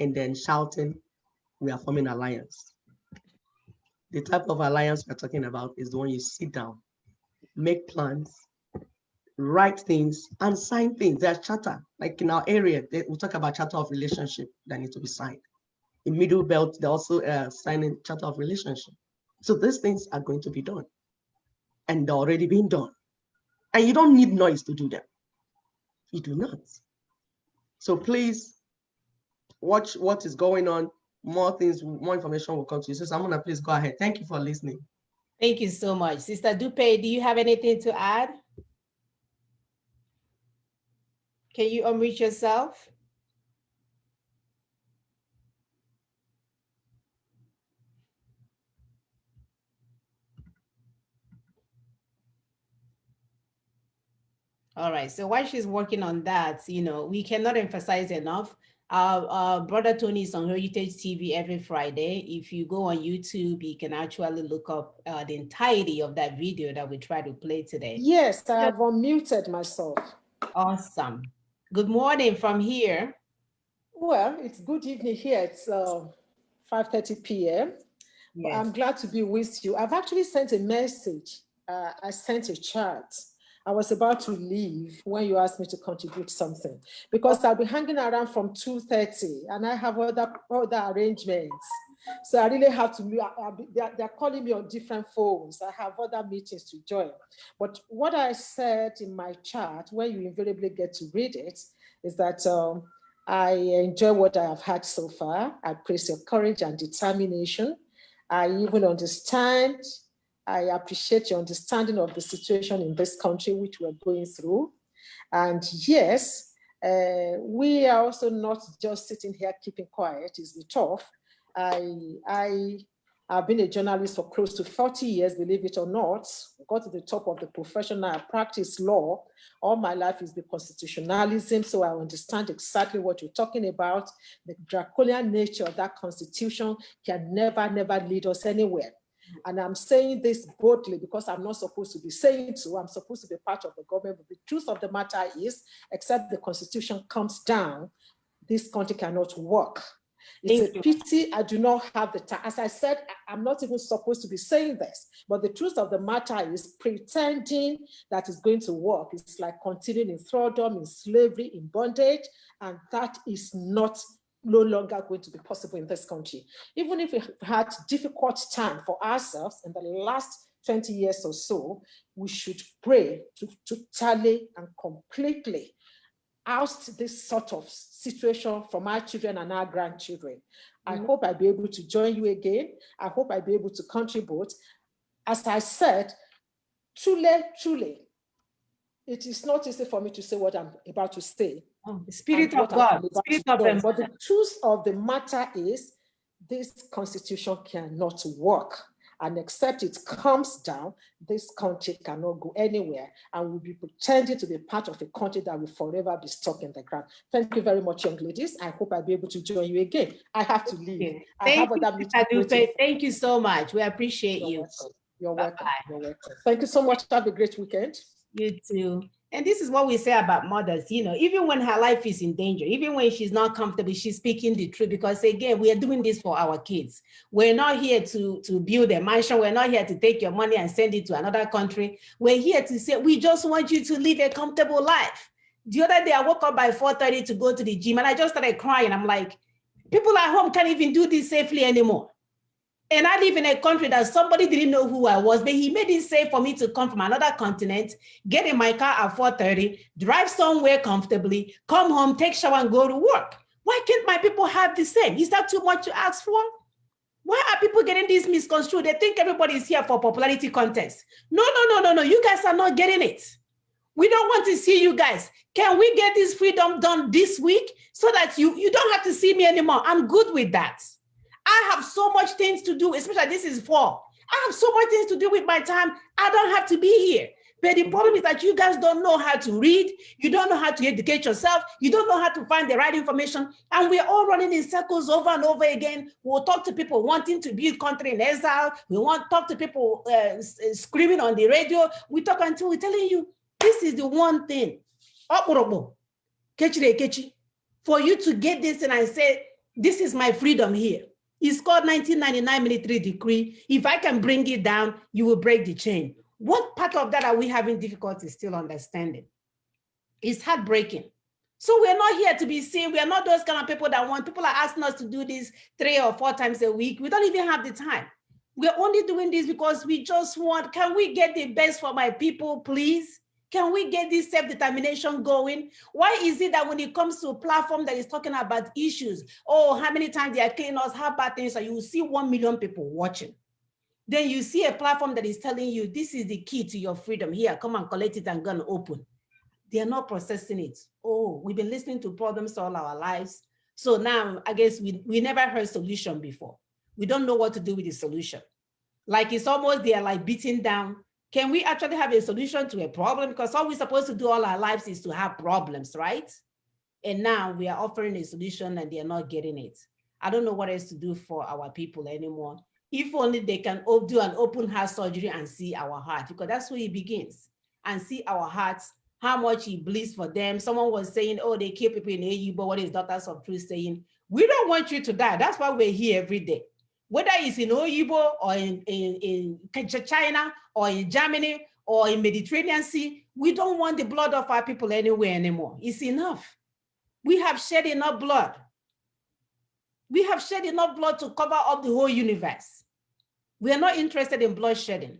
and then shouting, we are forming alliance. The type of alliance we're talking about is the one you sit down, make plans, write things, and sign things. There's charter. Like in our area, we talk about charter of relationship that needs to be signed. In Middle Belt, they're also signing charter of relationship. So these things are going to be done. And they're already being done. And you don't need noise to do them. You do not. So please watch what is going on. More things, more information will come to you. So Samona, please go ahead. Thank you for listening. Thank you so much. Sister Dupe, do you have anything to add? Can you unmute yourself? All right, so while she's working on that, we cannot emphasize enough. Brother Tony is on Heritage TV every Friday. If you go on YouTube, you can actually look up the entirety of that video that we try to play today. Yes, I have unmuted myself. Awesome. Good morning from here. Well, it's good evening here. It's 5:30 p.m. Yes. I'm glad to be with you. I've actually sent a message. I sent a chat. I was about to leave when you asked me to contribute something because I'll be hanging around from 2:30 and I have other arrangements. So I really have to, they're calling me on different phones. I have other meetings to join. But what I said in my chat, where you invariably get to read it, is that I enjoy what I have had so far. I praise your courage and determination. I even understand, I appreciate your understanding of the situation in this country, which we're going through. And yes, we are also not just sitting here keeping quiet. It's tough. I've been a journalist for close to 40 years, believe it or not. Got to the top of the profession. I practice law. All my life is the constitutionalism, so I understand exactly what you're talking about. The draconian nature of that constitution can never lead us anywhere. And I'm saying this boldly because I'm not supposed to be saying so. I'm supposed to be part of the government. But the truth of the matter is, except the constitution comes down, this country cannot work. It's a pity I do not have the time. As I said, I'm not even supposed to be saying this, but the truth of the matter is pretending that it's going to work. It's like continuing in thraldom, in slavery, in bondage, and that is no longer going to be possible in this country. Even if we had difficult time for ourselves in the last 20 years or so, we should pray to totally and completely oust this sort of situation from our children and our grandchildren. I hope I'll be able to join you again. I hope I'll be able to contribute. As I said, truly, it is not easy for me to say what I'm about to say. The Spirit of God, Spirit of them. But the truth of the matter is, this constitution cannot work. And except it comes down, this country cannot go anywhere and will be pretending to be part of a country that will forever be stuck in the ground. Thank you very much, young ladies. I hope I'll be able to join you again. I have to leave. Thank you so much. We appreciate you. You're welcome. You're welcome. Thank you so much. Have a great weekend. You too. And this is what we say about mothers, you know, even when her life is in danger, even when she's not comfortable, she's speaking the truth, because again, we are doing this for our kids. We're not here to build a mansion. We're not here to take your money and send it to another country. We're here to say, we just want you to live a comfortable life. The other day, I woke up by 4:30 to go to the gym and I just started crying. I'm like, people at home can't even do this safely anymore. And I live in a country that somebody didn't know who I was, but he made it safe for me to come from another continent, get in my car at 4:30, drive somewhere comfortably, come home, take shower and go to work. Why can't my people have the same? Is that too much to ask for? Why are people getting this misconstrued? They think everybody is here for popularity contest. No. You guys are not getting it. We don't want to see you guys. Can we get this freedom done this week so that you don't have to see me anymore? I'm good with that. I have so much things to do, especially this is fall. I have so much things to do with my time. I don't have to be here. But the problem is that you guys don't know how to read. You don't know how to educate yourself. You don't know how to find the right information. And we're all running in circles over and over again. We'll talk to people wanting to build country in exile. We want to talk to people screaming on the radio. We talk until we're telling you, this is the one thing. For you to get this and I say, this is my freedom here. It's called 1999 military decree. If I can bring it down, you will break the chain. What part of that are we having difficulty still understanding? It's heartbreaking. So we're not here to be seen. We are not those kind of people that want, people are asking us to do this 3 or 4 times a week. We don't even have the time. We're only doing this because we just want, can we get the best for my people, please? Can we get this self-determination going? Why is it that when it comes to a platform that is talking about issues, oh, how many times they are killing us, how bad things are, you will see 1 million people watching. Then you see a platform that is telling you, this is the key to your freedom. Here, come and collect it and go and open. They are not processing it. Oh, we've been listening to problems all our lives. So now, I guess we never heard solution before. We don't know what to do with the solution. Like it's almost they are like beating down. Can we actually have a solution to a problem? Because all we're supposed to do all our lives is to have problems, right? And now we are offering a solution and they're not getting it. I don't know what else to do for our people anymore. If only they can do an open heart surgery and see our heart, because that's where it begins. And see our hearts, how much it bleeds for them. Someone was saying, oh, they kill people in AU, but what is Daughters of Truth saying? We don't want you to die. That's why we're here every day. Whether it's in Oyibo or in China or in Germany or in Mediterranean Sea, we don't want the blood of our people anywhere anymore. It's enough. We have shed enough blood. We have shed enough blood to cover up the whole universe. We are not interested in blood shedding.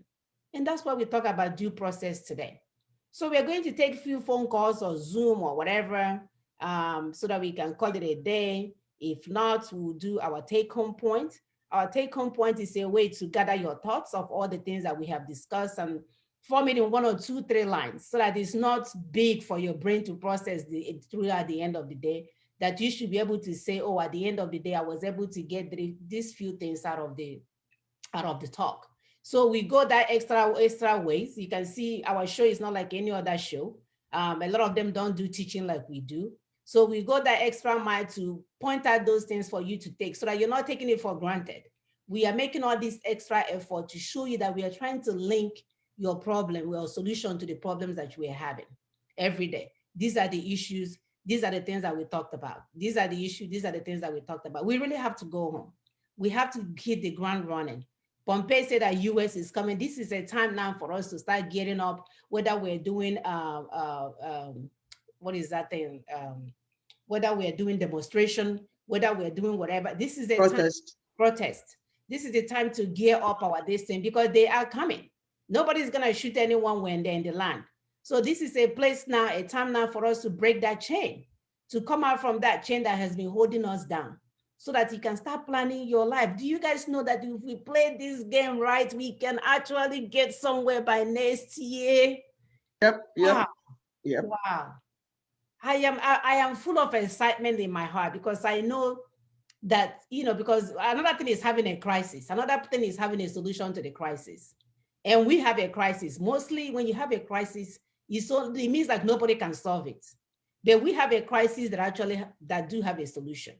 And that's why we talk about due process today. So we're going to take a few phone calls or Zoom or whatever so that we can call it a day. If not, we'll do our take-home point. Our take-home point is a way to gather your thoughts of all the things that we have discussed and form it in 1 or 2, 3 lines so that it's not big for your brain to process throughout the end of the day, that you should be able to say, oh, at the end of the day, I was able to get these few things out of the talk. So we go that extra ways. You can see our show is not like any other show. A lot of them don't do teaching like we do. So we go that extra mile to point out those things for you to take so that you're not taking it for granted. We are making all this extra effort to show you that we are trying to link your problem, your solution to the problems that you are having every day. These are the issues. These are the things that we talked about. These are the issues. These are the things that we talked about. We really have to go home. We have to hit the ground running. Pompey said that US is coming. This is a time now for us to start getting up, whether we're doing, what is that thing? Whether we're doing demonstration, whether we're doing whatever. This is a protest. This is the time to gear up our destiny because they are coming. Nobody's going to shoot anyone when they're in the land. So this is a place now, a time now for us to break that chain, to come out from that chain that has been holding us down, so that you can start planning your life. Do you guys know that if we play this game right, we can actually get somewhere by next year? Yep. Wow. Yep. Wow. I am full of excitement in my heart, because I know that, because another thing is having a crisis. Another thing is having a solution to the crisis. And we have a crisis. Mostly when you have a crisis, it means that nobody can solve it. But we have a crisis that do have a solution.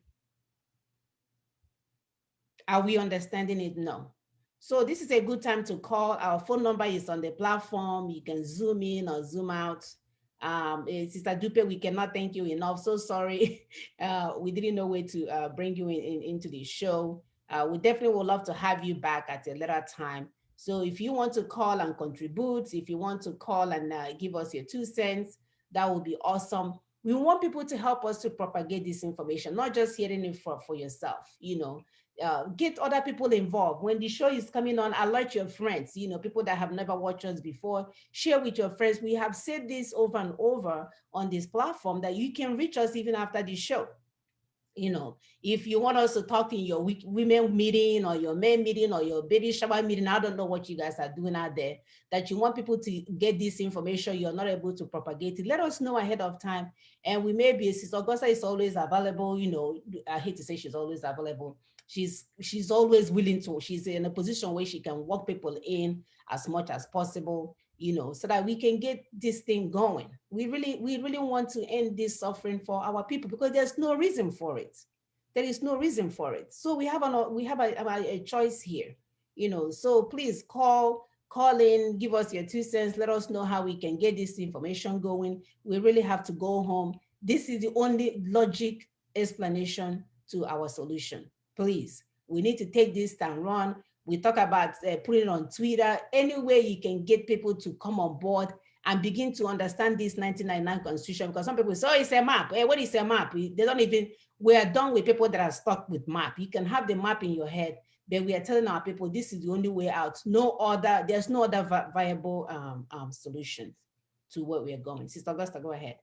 Are we understanding it? No. So this is a good time to call. Our phone number is on the platform. You can zoom in or zoom out. Sister Dupe, we cannot thank you enough. So sorry. We didn't know where to bring you into the show. We definitely would love to have you back at a later time. So if you want to call and contribute, if you want to call and give us your 2 cents, that would be awesome. We want people to help us to propagate this information, not just hearing it for yourself, get other people involved. When the show is coming on, alert your friends, people that have never watched us before, share with your friends. We have said this over and over on this platform, that you can reach us even after the show. If you want us to talk in your women meeting or your men meeting or your baby shower meeting, I don't know what you guys are doing out there, that you want people to get this information, you're not able to propagate it, let us know ahead of time. And we may be, Sister Augusta is always available. I hate to say she's always available. She's always willing to, she's in a position where she can walk people in as much as possible, so that we can get this thing going. We really want to end this suffering for our people, because there's no reason for it. There is no reason for it. So we have a choice here, so please call in, give us your 2 cents, let us know how we can get this information going. We really have to go home. This is the only logic explanation to our solution. Please, we need to take this and run. We talk about putting it on Twitter, any way you can get people to come on board and begin to understand this 1999 Constitution. Because some people say, oh, it's a map. Hey, what is a map? We are done with people that are stuck with map. You can have the map in your head, but we are telling our people this is the only way out. There's no other viable solutions to where we are going. Sister Augusta, go ahead.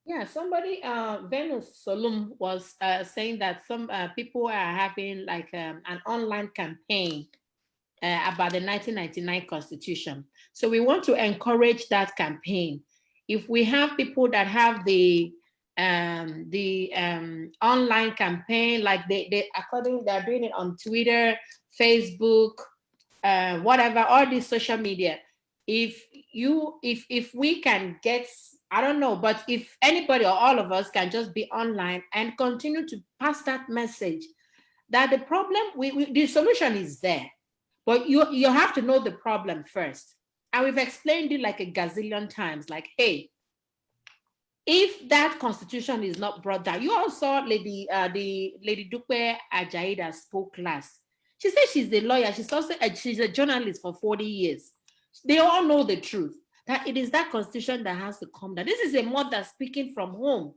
Yeah, somebody, Venus Solum was saying that some people are having like an online campaign about the 1999 Constitution. So we want to encourage that campaign. If we have people that have the online campaign, like they're doing it on Twitter, Facebook, whatever, all these social media. If we can get, I don't know, but if anybody or all of us can just be online and continue to pass that message, that the problem, the solution is there. But you have to know the problem first. And we've explained it like a gazillion times, like, hey, if that constitution is not brought down, you all saw Lady Dupe Ajayi that spoke last. She said she's a lawyer. She's a journalist for 40 years. They all know the truth, that it is that constitution that has to come down. This is a mother speaking from home.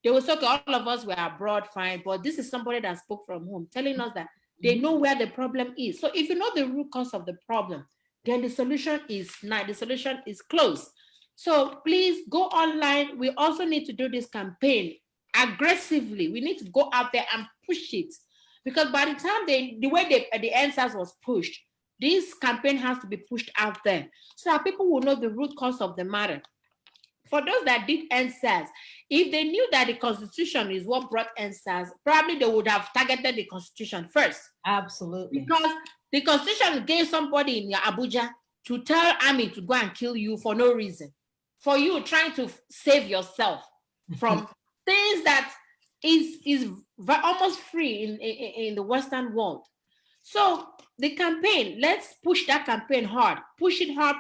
They will say, okay, all of us were abroad, fine, but this is somebody that spoke from home, telling us that they know where the problem is. So if you know the root cause of the problem, then the solution is close. So please go online. We also need to do this campaign aggressively. We need to go out there and push it, because by the time the way the answers was pushed, this campaign has to be pushed out there so that people will know the root cause of the matter. For those that did answers, if they knew that the Constitution is what brought answers, probably they would have targeted the Constitution first. Absolutely. Because the Constitution gave somebody in Abuja to tell army to go and kill you for no reason, for you trying to save yourself from things that is almost free in the Western world. So the campaign, let's push that campaign hard. Push it hard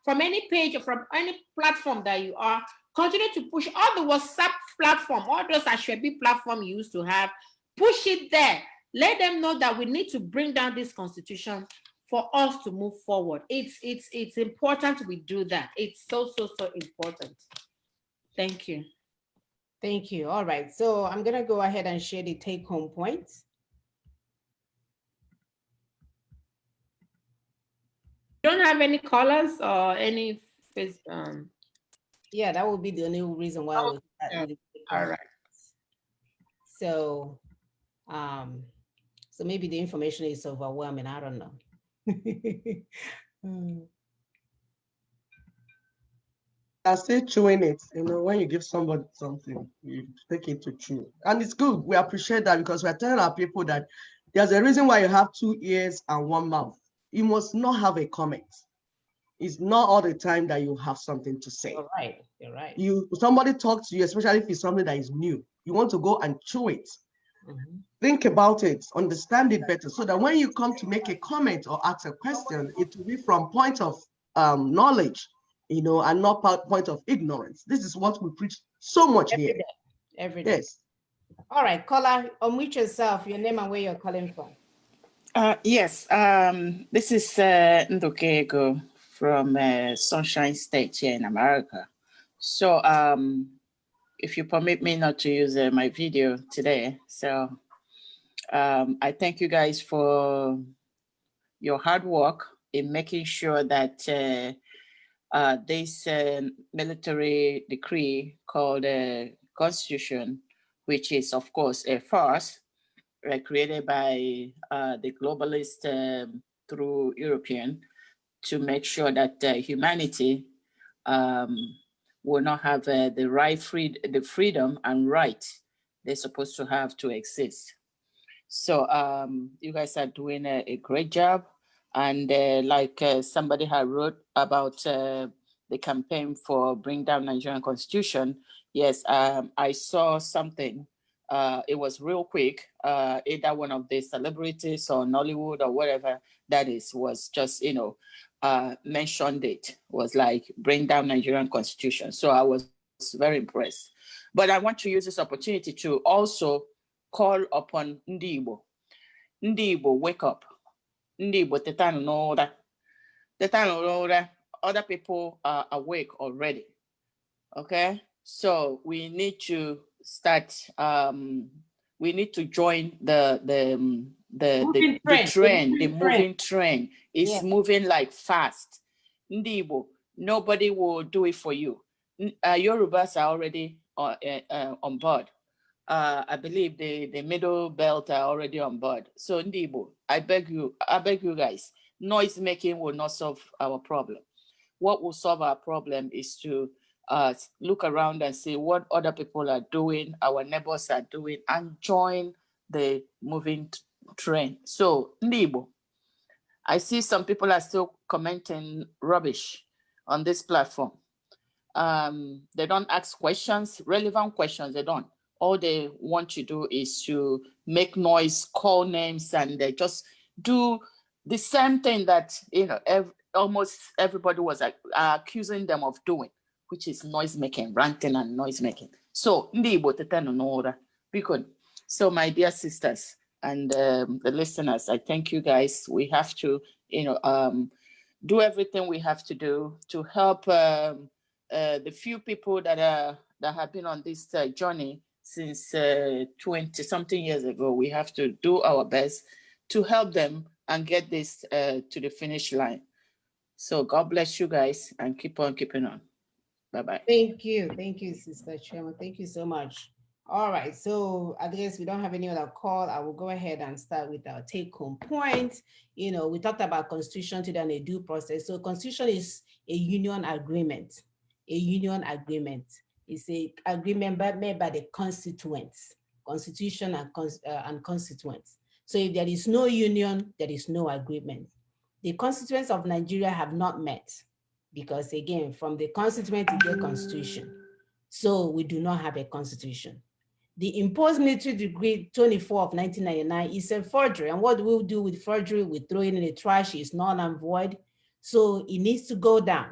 from any page or from any platform that you are. Continue to push all the WhatsApp platform, all those Ashwebi platform you used to have. Push it there. Let them know that we need to bring down this constitution for us to move forward. It's important we do that. It's so important. Thank you. Thank you. All right. So I'm going to go ahead and share the take-home points. Don't don't have any callers or any Yeah, that would be the only reason why I would start yeah. with the All right. So, so maybe the information is overwhelming. I don't know. I still chewing it. You know, when you give somebody something, you take it to chew. And it's good. We appreciate that because we're telling our people that there's a reason why you have 2 ears and 1 mouth. You must not have a comment. It's not all the time that you have something to say. You're right. You're right. Somebody talks to you, especially if it's something that is new. You want to go and chew it. Mm-hmm. Think about it, understand it better, so that when you come to make a comment or ask a question, it will be from point of knowledge, you know, and not point of ignorance. This is what we preach so much Every here. day. Every day. Yes. All right, caller, unmute yourself, your name and where you're calling from. Yes, this is Ndokego from Sunshine State here in America. So if you permit me not to use my video today, so I thank you guys for your hard work in making sure that this military decree called Constitution, which is of course a farce, created by the globalists through European, to make sure that humanity will not have the freedom and right they're supposed to have to exist. So you guys are doing a great job. And like somebody had wrote about the campaign for Bring Down Nigerian Constitution, yes, I saw something. It was real quick. Either one of the celebrities or Nollywood or whatever that is was just, mentioned it. Was like Bring Down Nigerian Constitution. So I was very impressed. But I want to use this opportunity to also call upon Ndi Igbo. Ndị Igbo, wake up. Ndị Igbo, tetanụ n'ụra. Tetanụ n'ụra. Other people are awake already. Okay? So we need to start, we need to join the moving train. It's moving like fast. Ndị Igbo, nobody will do it for you. Yorubas are already on board. I believe the middle belt are already on board. So Ndibo, I beg you guys, noise making will not solve our problem. What will solve our problem is to look around and see what other people are doing, our neighbors are doing, and join the moving train. So Ndibo, I see some people are still commenting rubbish on this platform. They don't ask questions, relevant questions, they don't. All they want to do is to make noise, call names, and they just do the same thing that almost everybody was accusing them of doing, which is noise making, ranting and noise making. So, so my dear sisters and the listeners, I thank you guys. We have to, do everything we have to do to help the few people that have been on this journey since 20-something years ago. We have to do our best to help them and get this to the finish line. So God bless you guys and keep on keeping on. Bye-bye. Thank you, Sister Chairman. Thank you so much. All right, so I guess we don't have any other call. I will go ahead and start with our take-home point. We talked about constitution today and a due process. So constitution is a union agreement. A union agreement. It's a agreement made by the constituents, constitution and constituents. So if there is no union, there is no agreement. The constituents of Nigeria have not met because, again, from the constituent to the constitution. So we do not have a constitution. The imposed military decree 24 of 1999 is a forgery. And what we'll do with forgery, we throw it in the trash, it's null and void. So it needs to go down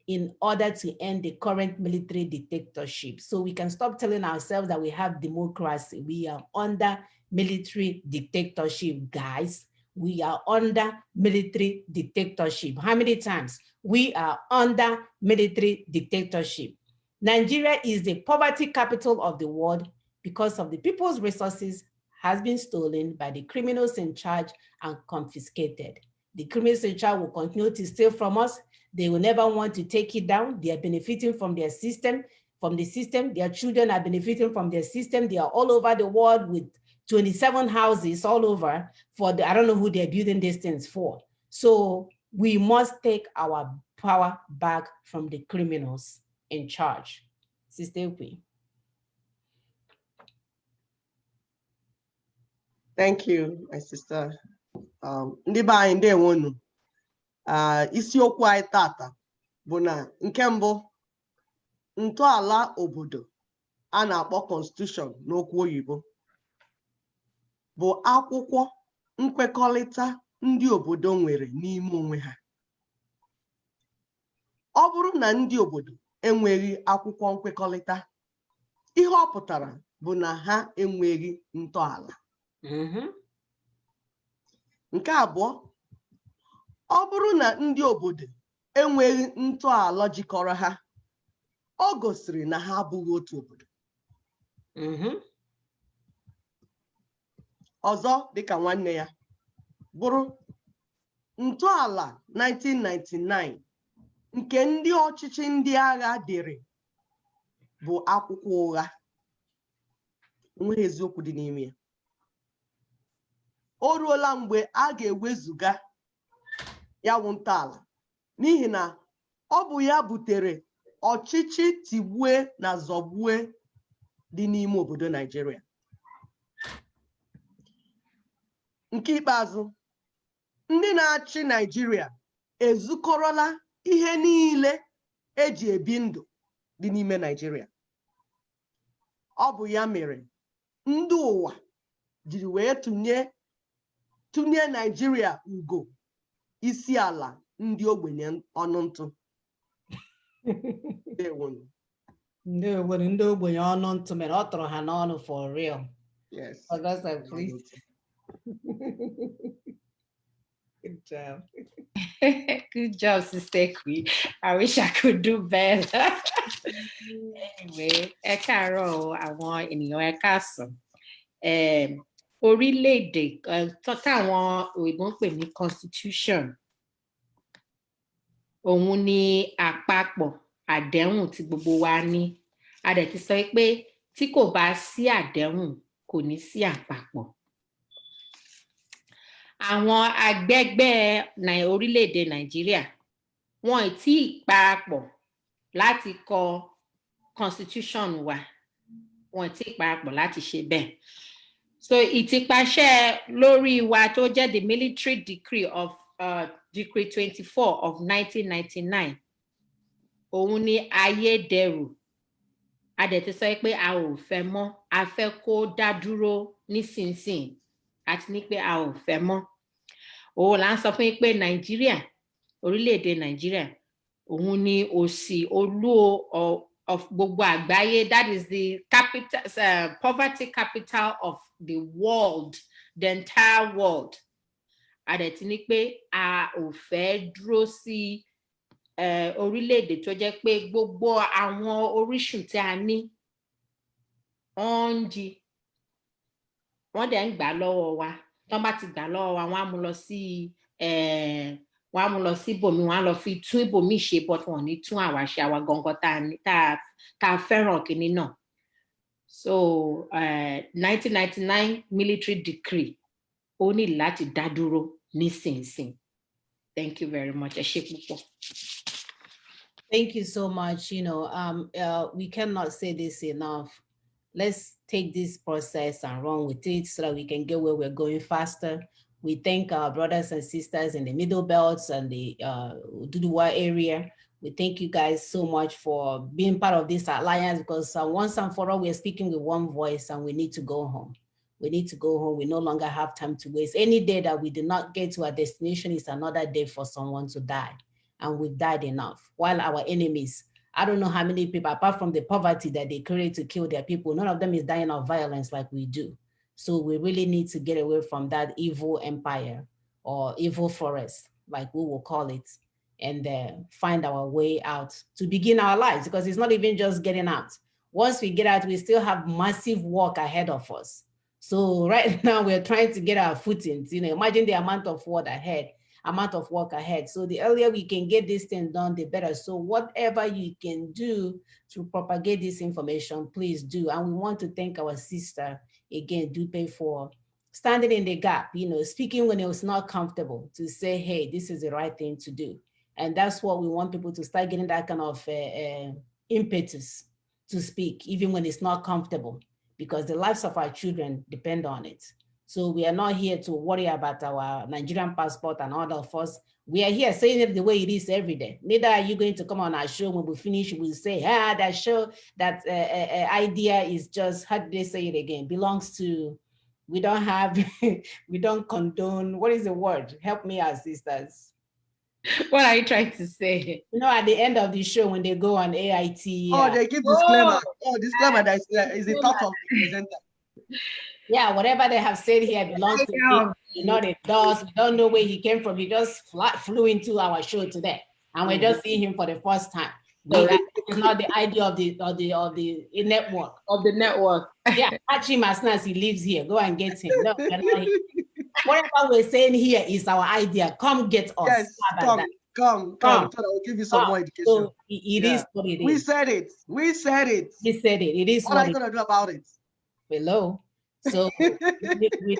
in order to end the current military dictatorship. So we can stop telling ourselves that we have democracy. We are under military dictatorship, guys. We are under military dictatorship. How many times? We are under military dictatorship. Nigeria is the poverty capital of the world because of the people's resources has been stolen by the criminals in charge and confiscated. The criminals in charge will continue to steal from us. They will never want to take it down. They are benefiting from their system, from the system. Their children are benefiting from their system. They are all over the world with 27 houses all over for the, I don't know who they're building these things for. So we must take our power back from the criminals in charge. Sister Ukwe. Thank you, my sister. Ndị be anyị ndewonu. Isiokwu anyị tata bụ na nke mbụ, ntọala obodo a na-akpọ Constitution n'okwu oyibo bụ akwụkwọ nkwekọrịta ndị obodo nwere n'ime onwe ha. Ọ bụrụ na ndị obodo enweghị akwụkwọ nkwekọrịta, ihe ọ pụtara bụ na ha enweghị ntọala. Nke abụọ, ọ bụrụ na ndị obodo enweghị ntọala jikọrọ ha, ọ gosiri na ha abụghị otu obodo. Ọzọ dịka nwanne ya bụrụ ntọala 1999 nke ndị ọchịchị ndị agha dere bụ akwụkwọ ụgha, enweghị eziokwu dị n'ime ya. O ruola mgbe a ga-ewezuga ya wụ ntọala, n'ihi na ọ bụ ya butere ọchịchị tigbue na zọgbue dị n'ime obodo Nigeria. Nke ikpeazụ, ndị na-achị Nigeria ezukọrọla ihe niile eji ebi ndụ dị n'ime Nigeria. Ọ bụ ya mere ndị ụwa jiri wee tụnye Nigeria ugo isi ala ndị ogbenye ọnụ ntụ. Ndị ogbenye ọnụ ntụ mere ọ tọrọ ha n'ọnụ for real. Yes. Oh, that's like, please. Good job. Good job, Sister Queen. I wish I could do better. Anyway, ẹ káàárọ̀ àwọn ènìyàn, ẹ káàsán. Orílẹ̀-èdè táwọn òyìnbó ń pè ní constitution, òun ni àpapọ̀ àdéhùn tí gbogbo wa ní. A dẹ̀ ti sọ pé tí kò bá sí àdéhùn kò ní sí àpapọ̀. Àwọn agbègbè orílẹ̀-èdè Nàìjíríà wọn ì tí ì parapọ̀ láti kọ constitution wa, wọn ì tí ì parapọ̀ láti ṣe bẹ́ẹ̀. So ìtìpàṣẹ lórí wa tó jẹ́ the military decree of decree 24 of 1999, òun ni ayédèrú. A dẹ̀ ti sọ pé a ò fẹ́ mọ́, a fẹ́ kó dá dúró nísinsìnyí, àti ní pé a ò fẹ́ mọ́. Òun là ń sọ fún yín pé Nàìjíríà, orílẹ̀-èdè Nàìjíríà, òun ni òsì olú of gbogbo àgbáyé. That is the capital, poverty capital of the world, the entire world. A dẹ̀ ti ní pé a ò fẹ́ dúró sí orílẹ̀-èdè tó jẹ́ pé gbogbo àwọn orísun tí a ní wọ́n ń jí, wọ́n dẹ̀ ń gbà lọ́wọ́ wa. Tọ́n bá ti gbà lọ́wọ́ wa, wọ́n á mú lọ sí ibòmí, wọ́n á lọ fi tún ibòmí ṣe, but wọ́n ní tún àwa ṣe, àwa gangan tá a fẹ́ràn kìíní náà. So 1999 military decree ó ní láti dá dúró nísinsìnyí. Thank you very much. Ẹ ṣé púpọ̀. Thank you so much. We cannot say this enough. Let's take this process and run with it so that we can get where we're going faster. We thank our brothers and sisters in the Middle Belts and the Duduwa area. We thank you guys so much for being part of this alliance, because once and for all, we're speaking with one voice and we need to go home. We need to go home. We no longer have time to waste. Any day that we do not get to our destination is another day for someone to die. And we've died enough. While our enemies, I don't know how many people, apart from the poverty that they create to kill their people, none of them is dying of violence like we do. So we really need to get away from that evil empire or evil forest, like we will call it, and find our way out to begin our lives, because it's not even just getting out. Once we get out, we still have massive work ahead of us. So right now we're trying to get our footings. Imagine the amount of work ahead. amount of work ahead. So the earlier we can get this thing done, the better. So whatever you can do to propagate this information, please do. And we want to thank our sister again, Dupe, for standing in the gap, speaking when it was not comfortable, to say, hey, this is the right thing to do. And that's what we want people to start getting, that kind of impetus to speak, even when it's not comfortable, because the lives of our children depend on it. So we are not here to worry about our Nigerian passport and all of us. We are here saying it the way it is every day. Neither are you going to come on our show when we finish, we'll say, that show, that idea is just, how do they say it again, belongs to, we don't have, we don't condone, what is the word? Help me out, sisters. What are you trying to say? At the end of the show, when they go on AIT. They give disclaimer. Disclaimer that is the thought of the presenter. Yeah, whatever they have said here belongs to him. Not it does. We don't know where he came from. He just flew into our show today, and we're just seeing him for the first time. It's not the idea of the network. Of the network. Yeah, catch him as soon as he leaves here. Go and get him. No, whatever we're saying here is our idea. Come get us. Yes, come. So that will give you some more education. So it is what it is. We said it. We said it. It is what are you gonna do about it? Below. So we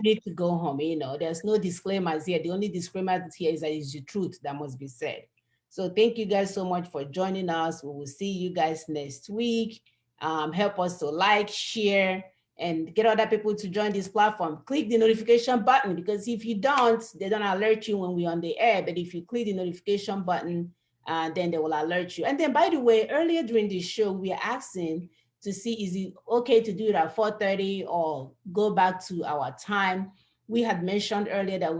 need to go home. There's no disclaimers here. The only disclaimer here is that it's the truth that must be said. So thank you guys so much for joining us. We will see you guys next week. Help us to like, share, and get other people to join this platform. Click the notification button, because if you don't, they don't alert you when we're on the air. But if you click the notification button, then they will alert you. And then, by the way, earlier during the show, we are asking to see, is it okay to do it at 4:30 or go back to our time? We had mentioned earlier that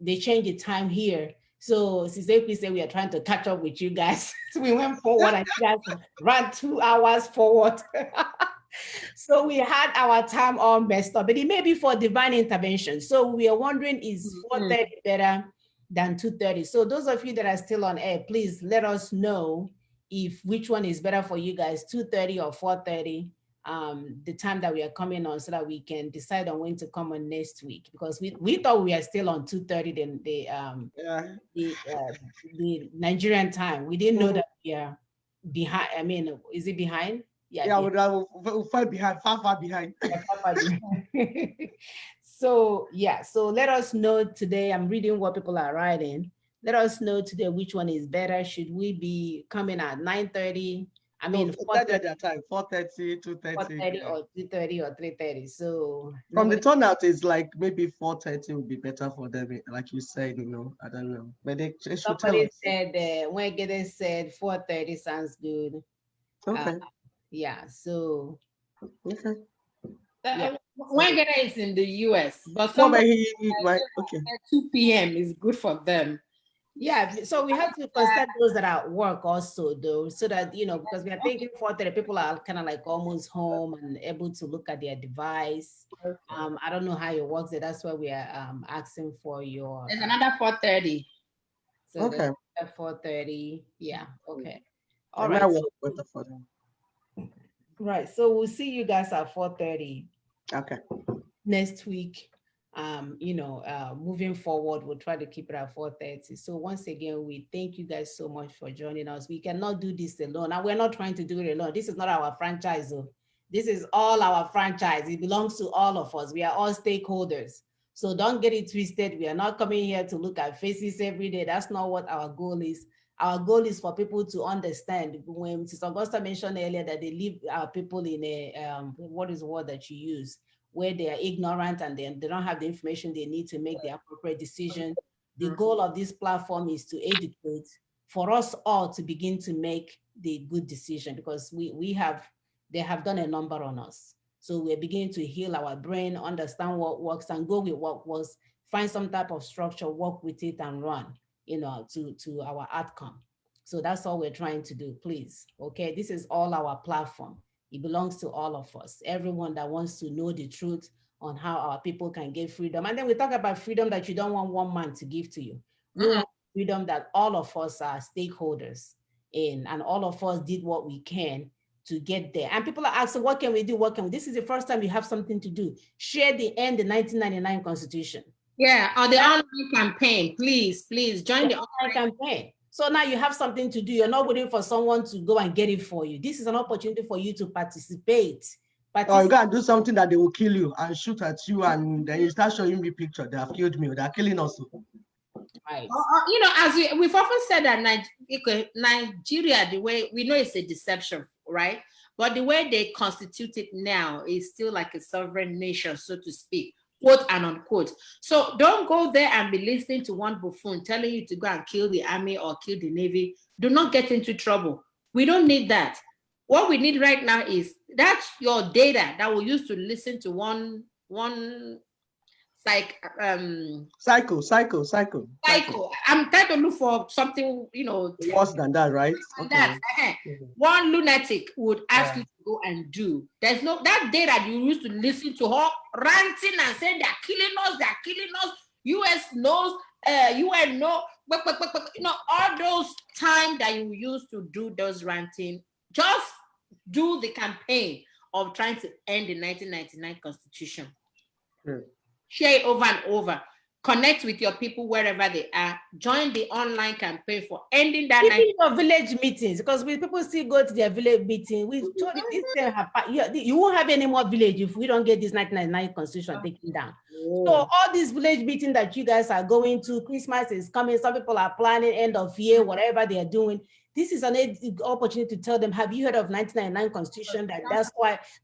they changed the time here. So Sisepi said we are trying to catch up with you guys. So we went forward and you guys ran 2 hours forward. So we had our time all messed up, but it may be for divine intervention. So we are wondering, is 4:30 better than 2:30? So those of you that are still on air, please let us know if which one is better for you guys, 2:30 or 4:30, the time that we are coming on, so that we can decide on when to come on next week. Because we thought we are still on 2:30, then the Nigerian time. We didn't know that we are behind. I mean, is it behind? Yeah, we'll fall behind, far behind. So let us know today. I'm reading what people are writing. Let us know today which one is better. Should we be coming at 9:30? I mean, 4:30 time, 4:30, 2:30. 4:30 or 2:30 or 3:30. So from the turnout, is like maybe 4:30 would be better for them, like you said. I don't know, but they should tell us. Somebody said when Gede said 4:30 sounds good. Okay. So okay. Wengere is in the US, but somebody 2 p.m. is good for them. Yeah, so we have to consider those that are at work also, though, so that, because we are thinking 4:30, people are kind of like almost home and able to look at their device. Okay. I don't know how it works. That's why we are asking for your. There's another 4:30. So okay. At 4:30, yeah, okay. All right. Right, so we'll see you guys at 4:30. Okay. Next week. Moving forward, we'll try to keep it at 4:30. So once again, we thank you guys so much for joining us. We cannot do this alone, and we're not trying to do it alone. This is not our franchise, though. This is all our franchise. It belongs to all of us. We are all stakeholders. So don't get it twisted. We are not coming here to look at faces every day. That's not what our goal is. Our goal is for people to understand. When Sister Augusta mentioned earlier that they leave our people in a, what is the word that you use? Where they are ignorant and they don't have the information they need to make the appropriate decision. The goal of this platform is to educate, for us all to begin to make the good decision, because they have done a number on us. So we're beginning to heal our brain, understand what works and go with what works, find some type of structure, work with it and run, to our outcome. So that's all we're trying to do, please. Okay, this is all our platform. It belongs to all of us, everyone that wants to know the truth on how our people can get freedom. And then we talk about freedom that you don't want one man to give to you. We want freedom that all of us are stakeholders in, and all of us did what we can to get there. And people are asking, what can we do? This is the first time you have something to do. Share the 1999 Constitution. Yeah, or the online campaign. Please join the online campaign. So now you have something to do. You're not waiting for someone to go and get it for you. This is an opportunity for you to participate. Or you gotta do something that they will kill you and shoot at you, and then you start showing me picture. They have killed me, or they're killing us. Right. You know, as we've often said that Nigeria, the way we know it's a deception, right? But the way they constitute it now is still like a sovereign nation, so to speak, quote and unquote. So don't go there and be listening to one buffoon telling you to go and kill the army or kill the navy. Do not get into trouble. We don't need that. What we need right now is that's your data that we use to listen to one Psycho. I'm trying to look for something, you know, worse than that, right? Okay. One lunatic would ask you to go and do. There's no that day that you used to listen to her ranting and saying they're killing us. US knows, UN know, you know, all those time that you used to do those ranting. Just do the campaign of trying to end the 1999 Constitution. Share it over and over. Connect with your people wherever they are. Join the online campaign for ending that. Even your village meetings, because when people still go to their village meeting, we told you this thing you won't have any more village if we don't get this 1999 Constitution taken down. So all these village meetings that you guys are going to, Christmas is coming, some people are planning end of year, whatever they are doing. This is an opportunity to tell them, have you heard of 1999 Constitution?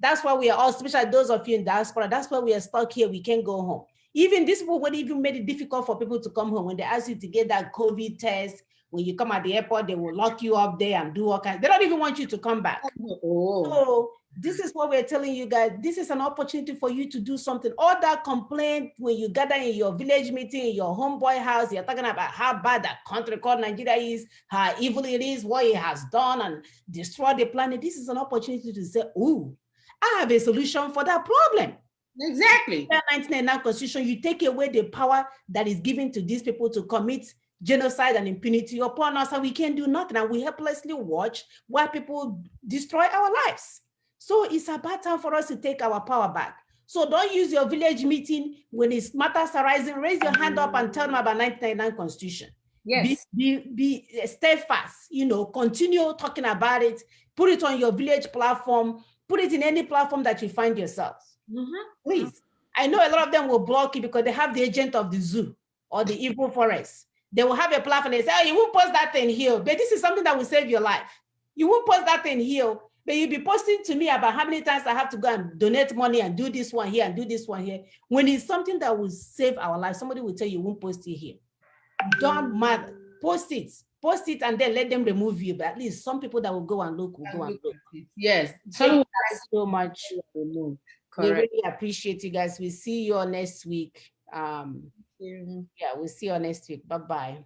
That's why we are all, especially those of you in diaspora, that's why we are stuck here, we can't go home. Even this would even made it difficult for people to come home. When they ask you to get that COVID test, when you come at the airport, they will lock you up there and do all kinds. They don't even want you to come back. So this is what we're telling you guys. This is an opportunity for you to do something. All that complaint when you gather in your village meeting, in your homeboy house, you're talking about how bad that country called Nigeria is, how evil it is, what it has done and destroyed the planet. This is an opportunity to say, ooh, I have a solution for that problem. Exactly. The 1999 Constitution, you take away the power that is given to these people to commit genocide and impunity upon us, and we can't do nothing, and we helplessly watch while people destroy our lives. So it's about time for us to take our power back. So don't use your village meeting when it's matters arising. Raise your hand up and tell them about 1999 Constitution. Yes. Be steadfast. You know, continue talking about it. Put it on your village platform. Put it in any platform that you find yourselves. Please. I know a lot of them will block you because they have the agent of the zoo or the evil forest. They will have a platform and they say, oh, you won't post that thing here, but this is something that will save your life. You won't post that thing here, but you'll be posting to me about how many times I have to go and donate money and do this one here and do this one here. When it's something that will save our life, somebody will tell you, won't post it here. Don't matter. Post it and then let them remove you. But at least some people that will go and look will go and look. Yes. Thank you guys so much. Correct. We really appreciate you guys. We'll see you all next week. Yeah, we'll see you all next week. Bye-bye.